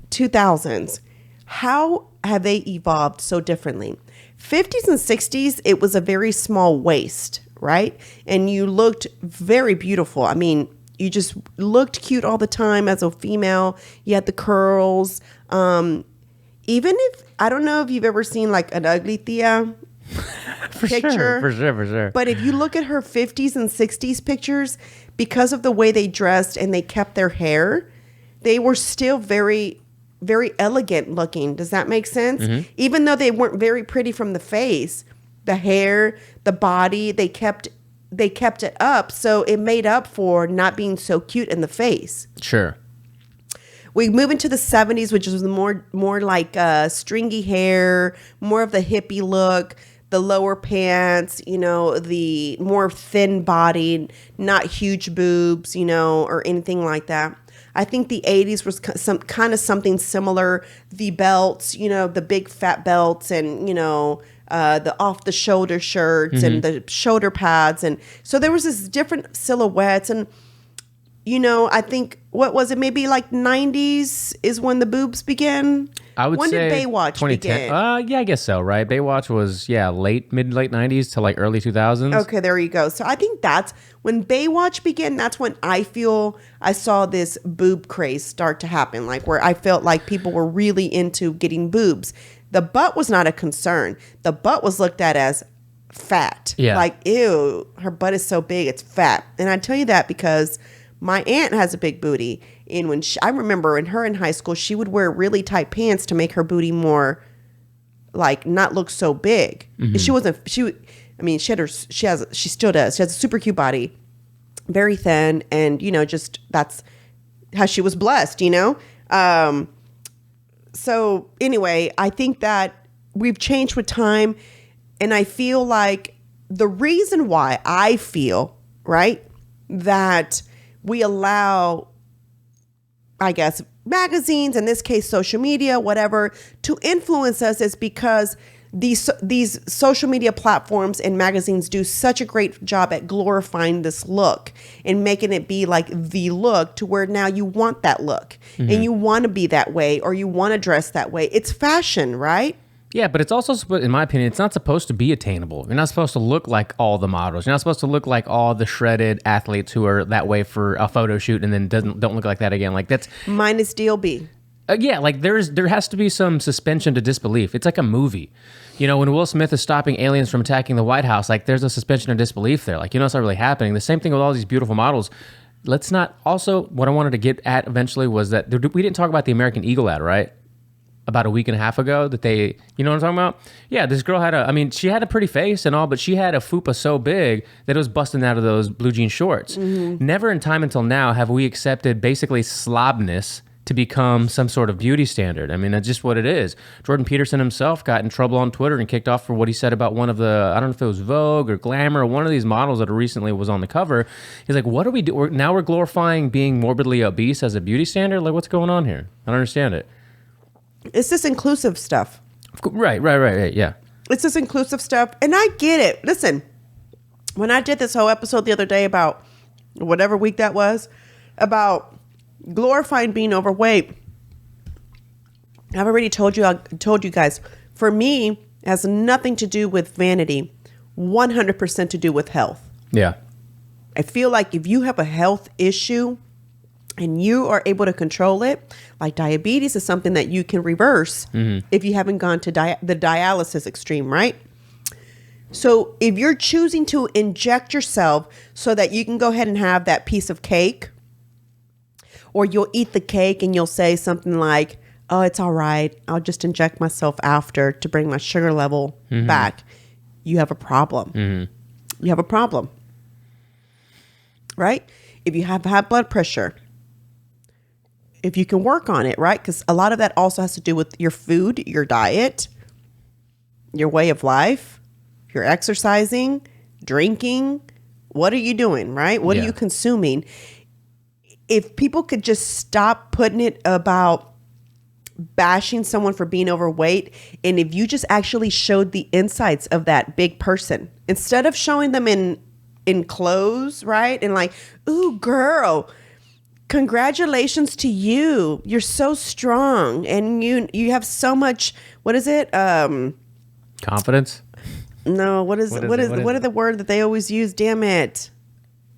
2000s. How have they evolved so differently? 50s and 60s, it was a very small waist, right? And you looked very beautiful. I mean, you just looked cute all the time as a female. You had the curls. Even if, I don't know if you've ever seen like an ugly Thea picture. For sure. But if you look at her 50s and 60s pictures, because of the way they dressed and they kept their hair, they were still very, very elegant looking. Does that make sense? Mm-hmm. Even though they weren't very pretty from the face, the hair, the body, they kept it up. So it made up for not being so cute in the face. Sure. We move into the 70s, which was more like stringy hair, more of the hippie look, the lower pants, the more thin body, not huge boobs, or anything like that. I think the 80s was something similar. The belts, the big fat belts and, the off the shoulder shirts and the shoulder pads. And so there was this different silhouettes. And, I think, what was it? Maybe like 90s is when the boobs began. I would when say did Baywatch begin? Yeah, I guess so, right? Baywatch was, mid late 90s to like early 2000s. Okay, there you go. So I think that's when Baywatch began. That's when I feel I saw this boob craze start to happen, like where I felt like people were really into getting boobs. The butt was not a concern. The butt was looked at as fat. Yeah. Like, ew, her butt is so big, it's fat. And I tell you that because my aunt has a big booty. And when I remember in high school, she would wear really tight pants to make her booty more, like, not look so big. Mm-hmm. She still does. She has a super cute body, very thin. And, just that's how she was blessed, So anyway, I think that we've changed with time. And I feel like the reason why I feel, right, that we allow, I guess, magazines, in this case, social media, whatever, to influence us is because these social media platforms and magazines do such a great job at glorifying this look and making it be like the look to where now you want that look and you want to be that way or you want to dress that way. It's fashion, right? Yeah, but it's also, in my opinion, it's not supposed to be attainable. You're not supposed to look like all the models. You're not supposed to look like all the shredded athletes who are that way for a photo shoot and then don't look like that again. Like that's minus DLB. Yeah, like there has to be some suspension to disbelief. It's like a movie. When Will Smith is stopping aliens from attacking the White House, like there's a suspension of disbelief there. Like, it's not really happening. The same thing with all these beautiful models. Let's not, also, what I wanted to get at eventually was that we didn't talk about the American Eagle ad, right? About a week and a half ago that they, you know what I'm talking about? Yeah, this girl she had a pretty face and all, but she had a fupa so big that it was busting out of those blue jean shorts. Mm-hmm. Never in time until now have we accepted basically slobness to become some sort of beauty standard. I mean, that's just what it is. Jordan Peterson himself got in trouble on Twitter and kicked off for what he said about one of the, I don't know if it was Vogue or Glamour, or one of these models that recently was on the cover. He's like, what do we do? Now we're glorifying being morbidly obese as a beauty standard? Like, what's going on here? I don't understand it. It's this inclusive stuff. Right, yeah. It's this inclusive stuff. And I get it. Listen, when I did this whole episode the other day about whatever week that was, about glorifying being overweight, I've already told you guys, for me, it has nothing to do with vanity, 100% to do with health. Yeah. I feel like if you have a health issue and you are able to control it, like diabetes is something that you can reverse if you haven't gone to the dialysis extreme, right? So if you're choosing to inject yourself so that you can go ahead and have that piece of cake, or you'll eat the cake and you'll say something like, oh, it's all right, I'll just inject myself after to bring my sugar level back. You have a problem. You have a problem, right? If you have high blood pressure, if you can work on it, right? Because a lot of that also has to do with your food, your diet, your way of life, your exercising, drinking. What are you doing, right? What are you consuming? if people could just stop putting it about bashing someone for being overweight, and if you just actually showed the insides of that big person instead of showing them in clothes, right? And like, ooh, girl, congratulations to you. You're so strong, and you have so much. What is it? Confidence? No. What are the word that they always use? Damn it!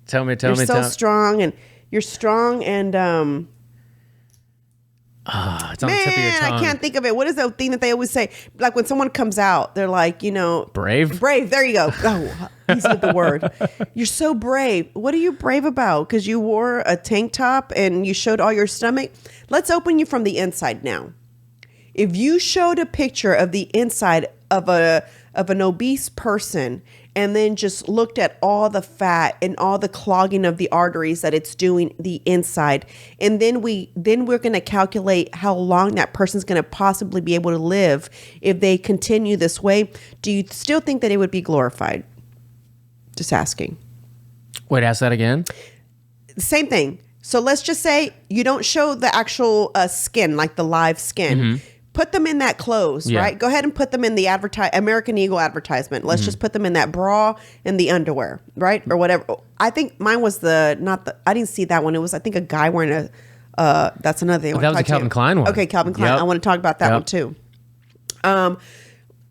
Tell me. You're so strong, and you're strong, and it's on the tip of your tongue. I can't think of it. What is the thing that they always say? Like when someone comes out, they're like, brave. There you go. Oh, easy with the word. You're so brave. What are you brave about? Because you wore a tank top and you showed all your stomach. Let's open you from the inside now. If you showed a picture of the inside of an obese person and then just looked at all the fat and all the clogging of the arteries that it's doing the inside, and then we're going to calculate how long that person's going to possibly be able to live if they continue this way, do you still think that it would be glorified? Just asking. Wait, ask that again? Same thing. So let's just say you don't show the actual skin, like the live skin. Mm-hmm. Put them in that clothes, right? Go ahead and put them in the American Eagle advertisement. Let's just put them in that bra and the underwear, right? Or whatever. I think mine was I didn't see that one. It was, I think, a guy wearing that's another thing. That was a Calvin Klein one. Okay, Calvin Klein. I want to talk about that one too.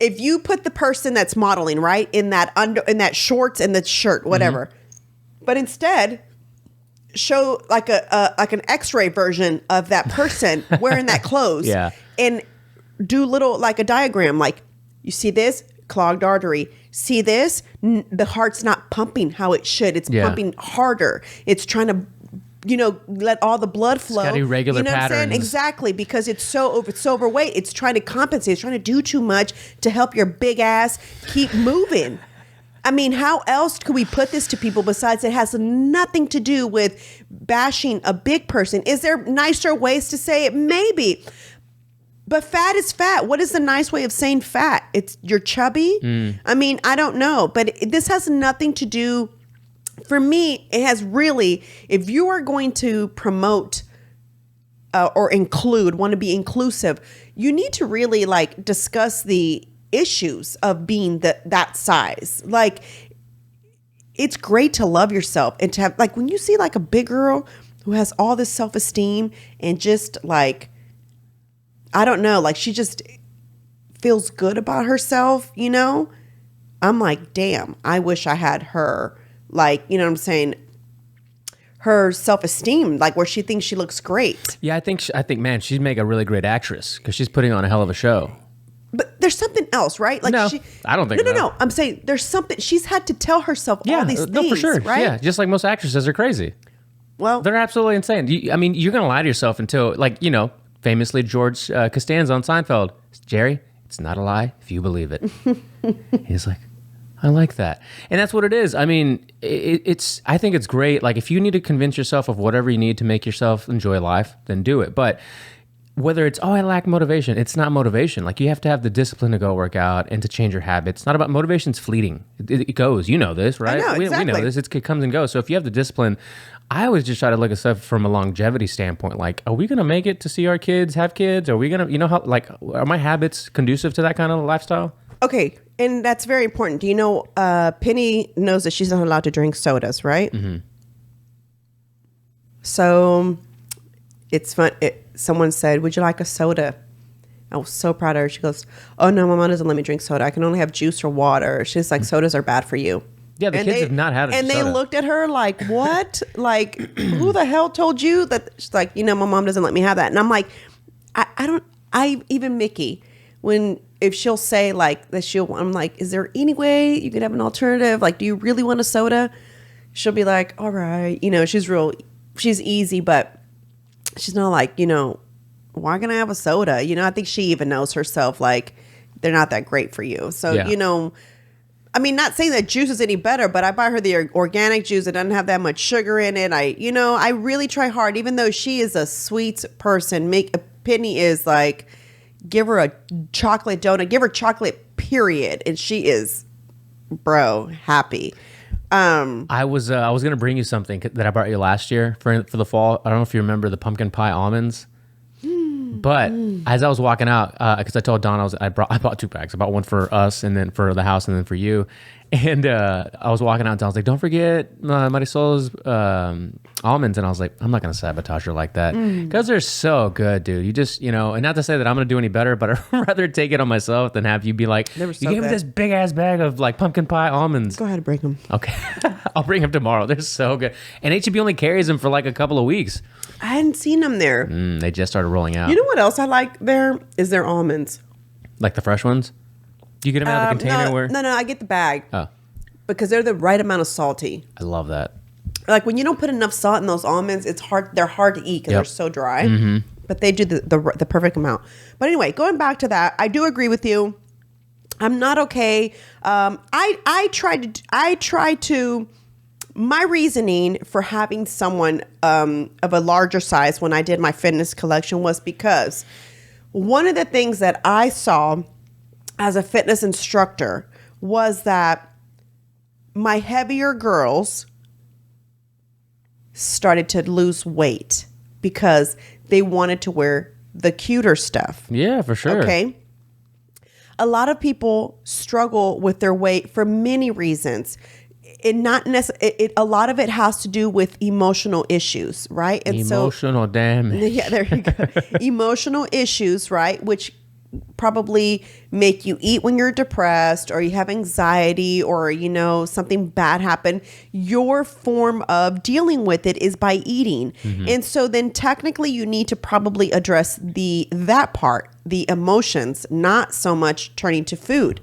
If you put the person that's modeling, right, in that shorts and the shirt, whatever, but instead show like an X-ray version of that person wearing that clothes, and do like a diagram, like you see this clogged artery, see this, the heart's not pumping how it should, it's pumping harder, it's trying to let all the blood flow. It's got irregular patterns. What I'm saying? Exactly, because it's so overweight, it's trying to compensate, it's trying to do too much to help your big ass keep moving. I mean, how else could we put this to people besides it has nothing to do with bashing a big person? Is there nicer ways to say it? Maybe. But fat is fat. What is the nice way of saying fat? You're chubby? I mean, I don't know. But this has nothing to do, for me, it has really, if you are going to promote or want to be inclusive, you need to really like discuss the issues of being that size. Like, it's great to love yourself and to have, like, when you see like a big girl who has all this self-esteem and just like, I don't know, like she just feels good about herself, I'm like, damn, I wish I had her, like, you know what I'm saying, her self-esteem, like where she thinks she looks great. Yeah, I think, man, she'd make a really great actress because she's putting on a hell of a show. But there's something else, right? Like, no, I don't think. No. I'm saying there's something she's had to tell herself all these things. No, for sure. Right? Yeah, just like most actresses are crazy. Well, they're absolutely insane. I mean, you're gonna lie to yourself until, like, famously George Costanza on Seinfeld. Jerry, it's not a lie if you believe it. He's like, I like that, and that's what it is. I mean, I think it's great. Like, if you need to convince yourself of whatever you need to make yourself enjoy life, then do it. But whether it's, I lack motivation, it's not motivation. Like, you have to have the discipline to go work out and to change your habits. It's not about, motivation's fleeting. It goes. You know this, right? I know, exactly. We know this. It comes and goes. So if you have the discipline, I always just try to look at stuff from a longevity standpoint. Like, are we going to make it to see our kids have kids? Are we going to, how, like, are my habits conducive to that kind of lifestyle? Okay. And that's very important. Do you know, Penny knows that she's not allowed to drink sodas, right? Mm-hmm. So it's fun. Someone said, would you like a soda? I was so proud of her. She goes, oh no, my mom doesn't let me drink soda. I can only have juice or water. She's like, sodas are bad for you. Yeah, the kids have not had a soda. And they looked at her like, what? Like, who the hell told you that? She's like, my mom doesn't let me have that. And I'm like, even Mickey, if she'll say like that, I'm like, is there any way you could have an alternative? Like, do you really want a soda? She'll be like, all right. She's easy, but she's not like, why can I have a soda? I think she even knows herself, like, they're not that great for you. So, I mean, not saying that juice is any better, but I buy her the organic juice. It doesn't have that much sugar in it. I really try hard, even though she is a sweet person. Penny is like, give her a chocolate donut, give her chocolate, period. And she is, happy. I was gonna bring you something that I brought you last year for the fall. I don't know if you remember the pumpkin pie almonds. But as I was walking out, because I told Don I bought 2 packs. I bought one for us, and then for the house, and then for you. And I was walking out, and Don was like, "Don't forget Marisol's almonds." And I was like, "I'm not gonna sabotage her like that because they're so good, dude. You just, and not to say that I'm gonna do any better, but I'd rather take it on myself than have you be like, They were so you gave me good. this big ass bag of like pumpkin pie almonds." Go ahead and break them. Okay, I'll bring them tomorrow. They're so good, and HEB only carries them for like a couple of weeks. I hadn't seen them there. They just started rolling out. You know what else I like there is their almonds. Like the fresh ones? Do you get them out of the container? No, I get the bag. Oh, Because they're the right amount of salty. I love that. Like when you don't put enough salt in those almonds, it's hard. They're hard to eat because they're so dry. But they do the perfect amount. But anyway, going back to that, I do agree with you. I'm not okay. I tried to. My reasoning for having someone of a larger size when I did my fitness collection was because one of the things that I saw as a fitness instructor was that my heavier girls started to lose weight because they wanted to wear the cuter stuff. Yeah, for sure. Okay. A lot of people struggle with their weight for many reasons. A lot of it has to do with emotional issues, right? And Emotional damage. yeah, there you go. Emotional issues, right? Which probably make you eat when you're depressed or you have anxiety or, something bad happened. Your form of dealing with it is by eating. And so then technically you need to probably address that part, the emotions, not so much turning to food.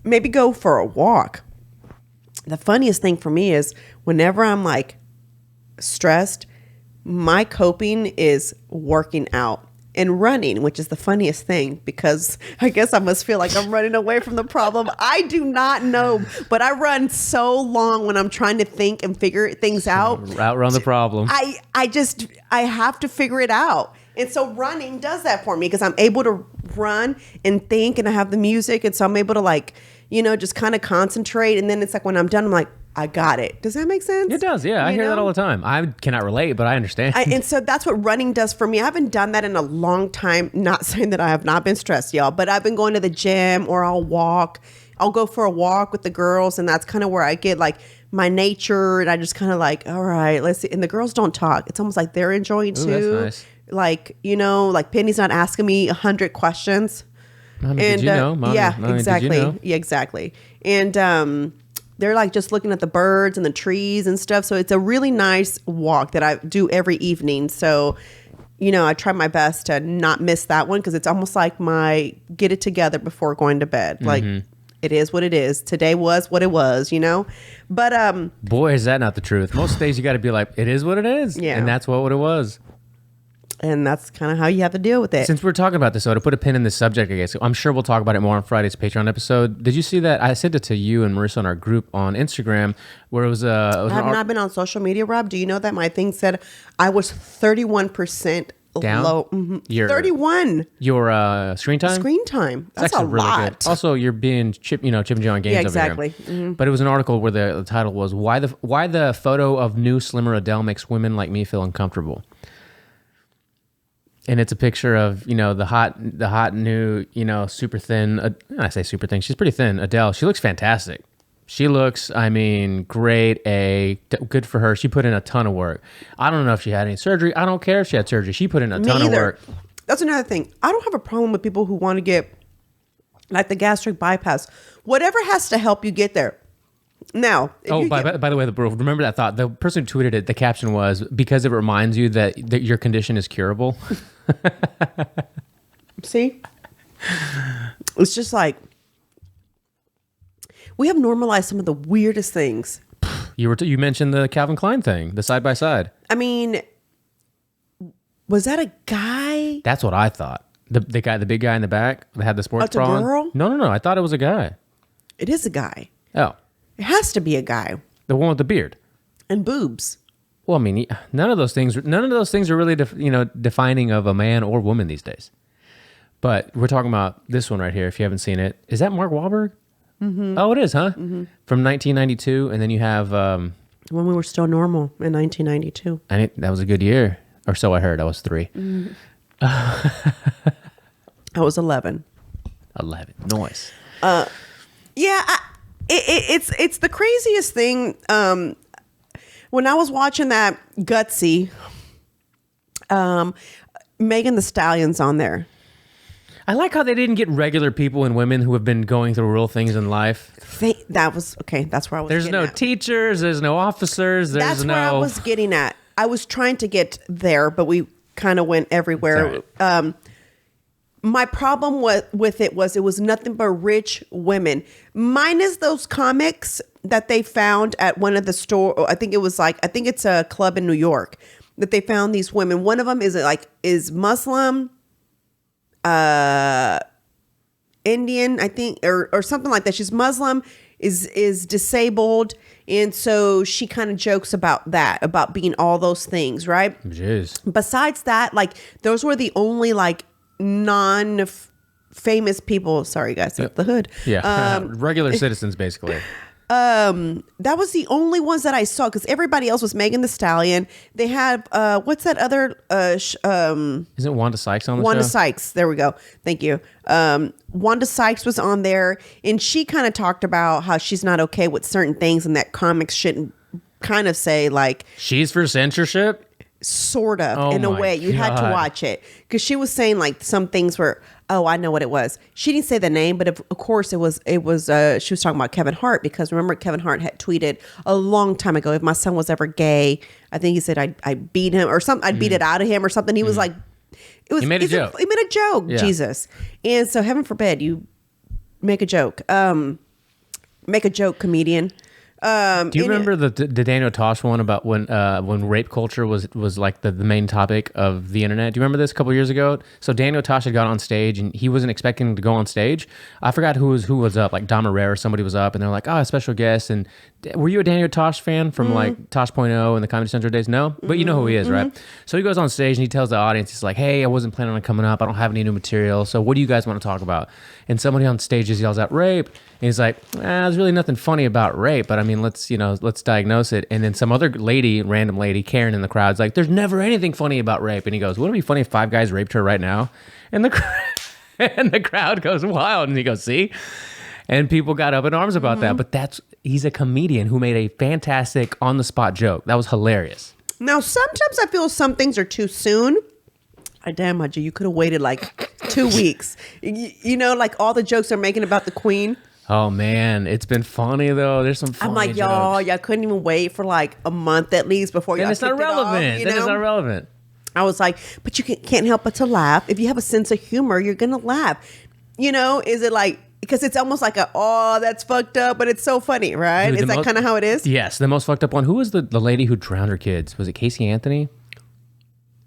Maybe go for a walk. The funniest thing for me is whenever I'm like stressed, my coping is working out and running, which is the funniest thing because I guess I must feel like I'm running away from the problem. I do not know, but I run so long when I'm trying to think and figure things out. Outrun the problem. I have to figure it out. And so running does that for me because I'm able to run and think and I have the music. And so I'm able to just kind of concentrate. And then it's like when I'm done, I'm like, I got it. Does that make sense? It does. Yeah. I hear that all the time. I cannot relate, but I understand. And so that's what running does for me. I haven't done that in a long time. Not saying that I have not been stressed, y'all, but I've been going to the gym or I'll walk. I'll go for a walk with the girls. And that's kind of where I get like my nature. And I just kind of like, all right, let's see. And the girls don't talk. It's almost like they're enjoying too. That's nice. Like, like Penny's not asking me 100 questions. Mommy, did you know? Mommy, exactly. Did you know? Yeah, exactly. And they're like just looking at the birds and the trees and stuff. So it's a really nice walk that I do every evening. So, I try my best to not miss that one because it's almost like my get it together before going to bed. Like it is what it is. Today was what it was, But boy, is that not the truth. Most days you got to be like, it is what it is. Yeah. And that's what it was. And that's kind of how you have to deal with it. Since we're talking about this, so to put a pin in this subject, I guess, I'm sure we'll talk about it more on Friday's Patreon episode. Did you see that? I sent it to you and Marissa on our group on Instagram where it was I have not been on social media, Rob. Do you know that my thing said I was 31% down? low? 31. Your screen time? Screen time. That's a really lot. Good. Also, you're being Chip and Joe on games Yeah, exactly. over here. But it was an article where the title was why the photo of new slimmer Adele makes women like me feel uncomfortable. And it's a picture of, the hot new, super thin, I say super thin, she's pretty thin, Adele. She looks fantastic. She looks, grade A, good for her. She put in a ton of work. I don't know if she had any surgery. I don't care if she had surgery. She put in a ton of work. That's another thing. I don't have a problem with people who want to get like the gastric bypass. Whatever has to help you get there. Now, by the way, remember that thought. The person who tweeted it, the caption was, because it reminds you that your condition is curable. See? It's just like, we have normalized some of the weirdest things. You mentioned the Calvin Klein thing, the side-by-side. Was that a guy? That's what I thought. The big guy in the back that had the sports bra on? Girl? No. I thought it was a guy. It is a guy. Oh. It has to be a guy. The one with the beard. And boobs. Well, none of those things are really, defining of a man or woman these days. But we're talking about this one right here. If you haven't seen it, is that Mark Wahlberg? Oh, it is, huh? From 1992, and then you have. When we were still normal in 1992. That was a good year, or so I heard. I was 3. I was 11. 11. Noise. Yeah, it's the craziest thing. When I was watching that Gutsy, Megan Thee Stallion's on there. I like how they didn't get regular people and women who have been going through real things in life. That was okay. That's where I was. There's no teachers. There's no officers. That's where I was getting at. I was trying to get there, but we kind of went everywhere. Right. My problem with it was nothing but rich women, minus those comics that they found at one of the store. I think it's a club in New York that they found these women. One of them is Muslim. Indian, I think, or something like that. She's Muslim, is disabled, and so she kind of jokes about that, about being all those things, right? Jeez. Besides that, those were the only non-famous people. Sorry, guys, the hood. Yeah, regular citizens, basically. That was the only ones that I saw, because everybody else was Megan Thee Stallion. They had what's that other Isn't Wanda Sykes on the show? Wanda Sykes. There we go. Thank you. Wanda Sykes was on there, and she kind of talked about how she's not okay with certain things, and that comics shouldn't kind of say she's for censorship. Sort of, in a way. You had to watch it, because she was saying some things were, oh, I know what it was. She didn't say the name, but of course it was she was talking about Kevin Hart, because remember Kevin Hart had tweeted a long time ago, if my son was ever gay, I think he said I'd beat him or something. I'd beat it out of him or something. He was like, he made a joke. He made a joke. Yeah. Jesus. And so heaven forbid you make a joke. Make a joke, comedian. Do you remember the Daniel Tosh one about when rape culture was the main topic of the internet? Do you remember this a couple years ago? So Daniel Tosh had got on stage, and he wasn't expecting to go on stage. I forgot who was up, like Dom Herrera or somebody was up, and they're like, oh, a special guest. And were you a Daniel Tosh fan from Tosh.0 and the Comedy Central days? No? But you know who he is, right? So he goes on stage and he tells the audience, he's like, hey, I wasn't planning on coming up. I don't have any new material. So what do you guys want to talk about? And somebody on stage just yells out rape. And he's like, there's really nothing funny about rape, but I mean, let's diagnose it. And then some other random lady, Karen in the crowd's like, there's never anything funny about rape. And he goes, wouldn't it be funny if 5 guys raped her right now? And the crowd goes wild. And he goes, see? And people got up in arms about that. But he's a comedian who made a fantastic on-the-spot joke. That was hilarious. Now, sometimes I feel some things are too soon. Damn, Haji, you could have waited 2 weeks. You know, all the jokes they're making about the Queen. Oh man, it's been funny though. There's some funny I'm like, y'all couldn't even wait for a month at least before y'all. Then it's not relevant. Then it's not relevant. I was like, but you can't help but to laugh. If you have a sense of humor, you're gonna laugh. You know, is it because it's almost like that's fucked up, but it's so funny, right? Dude, is that kind of how it is? Yes, the most fucked up one. Who was the lady who drowned her kids? Was it Casey Anthony?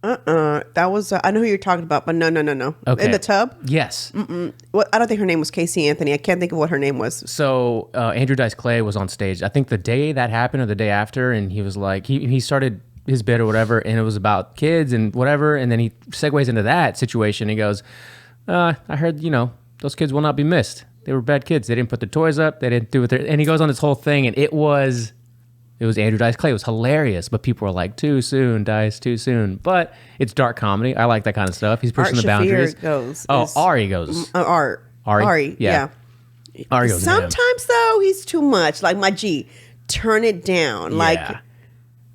That was I know who you're talking about, but no. Okay. In the tub? Yes. Well, I don't think her name was Casey Anthony. I can't think of what her name was. So Andrew Dice Clay was on stage, I think the day that happened or the day after, and he was like, he started his bit or whatever, and it was about kids and whatever, and then he segues into that situation. He goes, I heard, those kids will not be missed. They were bad kids. They didn't put their toys up. They didn't do it. And he goes on this whole thing, and it was Andrew Dice Clay. It was hilarious, but people were like, too soon, Dice, too soon. But it's dark comedy. I like that kind of stuff. He's pushing the boundaries. Ari goes. Ari, yeah. Ari goes. Sometimes, though, he's too much. Like, my G, turn it down. Yeah.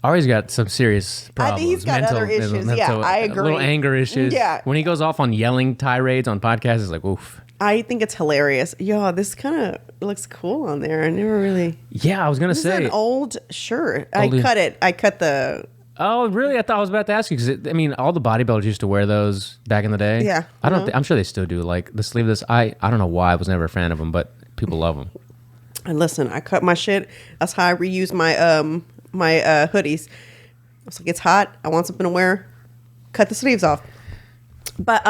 Ari's got some serious problems. I think he's got other issues. I agree. Little anger issues. Yeah. When he goes off on yelling tirades on podcasts, it's like, oof. I think it's hilarious. Yo, this kind of looks cool on there. I never really. Yeah, I was gonna say an old shirt. I cut it. I cut the. Oh, really? I thought I was about to ask you because all the bodybuilders used to wear those back in the day. Yeah, I'm sure they still do. Like the sleeveless. I don't know why I was never a fan of them, but people love them. And listen, I cut my shit. That's how I reuse my my hoodies. I was like, it's hot. I want something to wear. Cut the sleeves off. But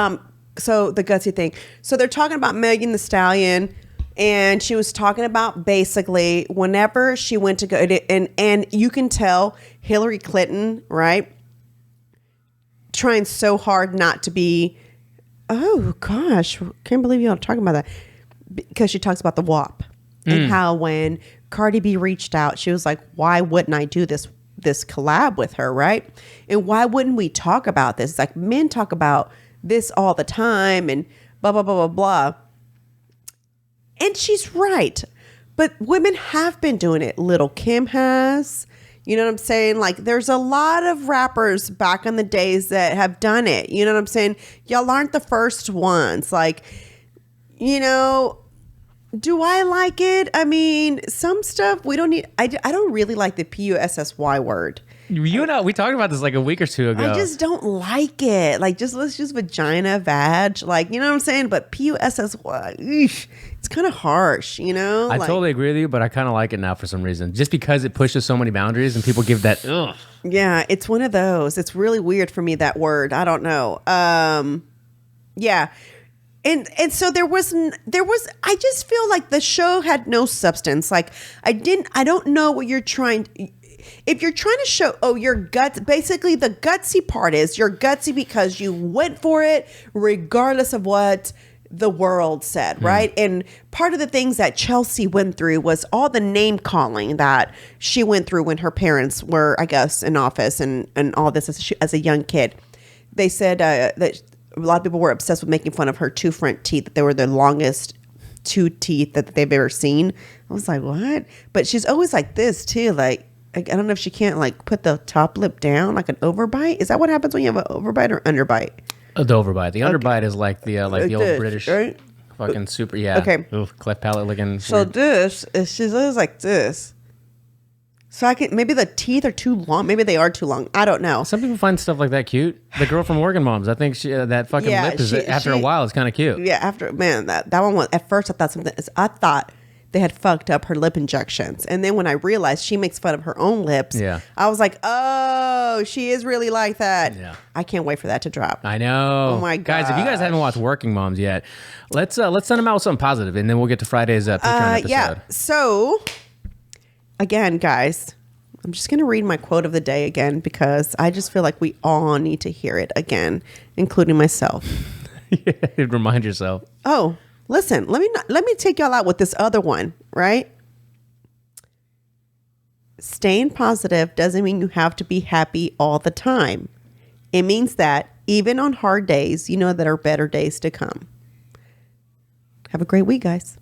so the gutsy thing. So they're talking about Megan Thee Stallion, and she was talking about basically whenever she went to go, and you can tell Hillary Clinton, right, trying so hard not to be. Oh gosh, can't believe y'all talking about that, because she talks about the WAP. And how when Cardi B reached out, she was like, why wouldn't I do this collab with her, right? And why wouldn't we talk about this? It's like men talk about this all the time and blah, blah, blah, blah, blah. And she's right. But women have been doing it. Little Kim has. You know what I'm saying? Like, there's a lot of rappers back in the days that have done it. You know what I'm saying? Y'all aren't the first ones. Like, you know, do I like it? I mean, some stuff we don't need. I don't really like the PUSSY word. You and I, we talked about this like a week or two ago. I just don't like it. Like, let's just vagina, vag. Like, you know what I'm saying? But PUSSY, it's kind of harsh, you know? I totally agree with you, but I kind of like it now for some reason. Just because it pushes so many boundaries and people give that, ugh. Yeah, it's one of those. It's really weird for me, that word. I don't know. Yeah. And so there was, I just feel like the show had no substance. Like, I don't know what you're trying. If you're trying to show, your guts, basically the gutsy part is you're gutsy because you went for it regardless of what the world said, right? And part of the things that Chelsea went through was all the name calling that she went through when her parents were, I guess, in office and all this as a young kid. They said that a lot of people were obsessed with making fun of her two front teeth, that they were the longest two teeth that they've ever seen. I was like, what? But she's always like this too, like, I don't know if she can't like put the top lip down like an overbite. Is that what happens when you have an overbite or underbite? The overbite. The underbite is like the old this, British, right? Fucking super. Yeah. Okay. Oof, cleft palate looking. So weird. this is, she's always like this. So I can, maybe the teeth are too long. Maybe they are too long. I don't know. Some people find stuff like that cute. The girl from Working Moms, I think that fucking lip is after a while, it's kind of cute. Yeah, that one was, at first I thought they had fucked up her lip injections. And then when I realized she makes fun of her own lips, I was like, oh, she is really like that. Yeah. I can't wait for that to drop. I know. Oh my God. Guys, if you guys haven't watched Working Moms yet, let's send them out with something positive, and then we'll get to Friday's Patreon episode. Yeah. So, again, guys, I'm just going to read my quote of the day again because I just feel like we all need to hear it again, including myself. Yeah, remind yourself. Oh, listen, let me take y'all out with this other one, right? Staying positive doesn't mean you have to be happy all the time. It means that even on hard days, you know there are better days to come. Have a great week, guys.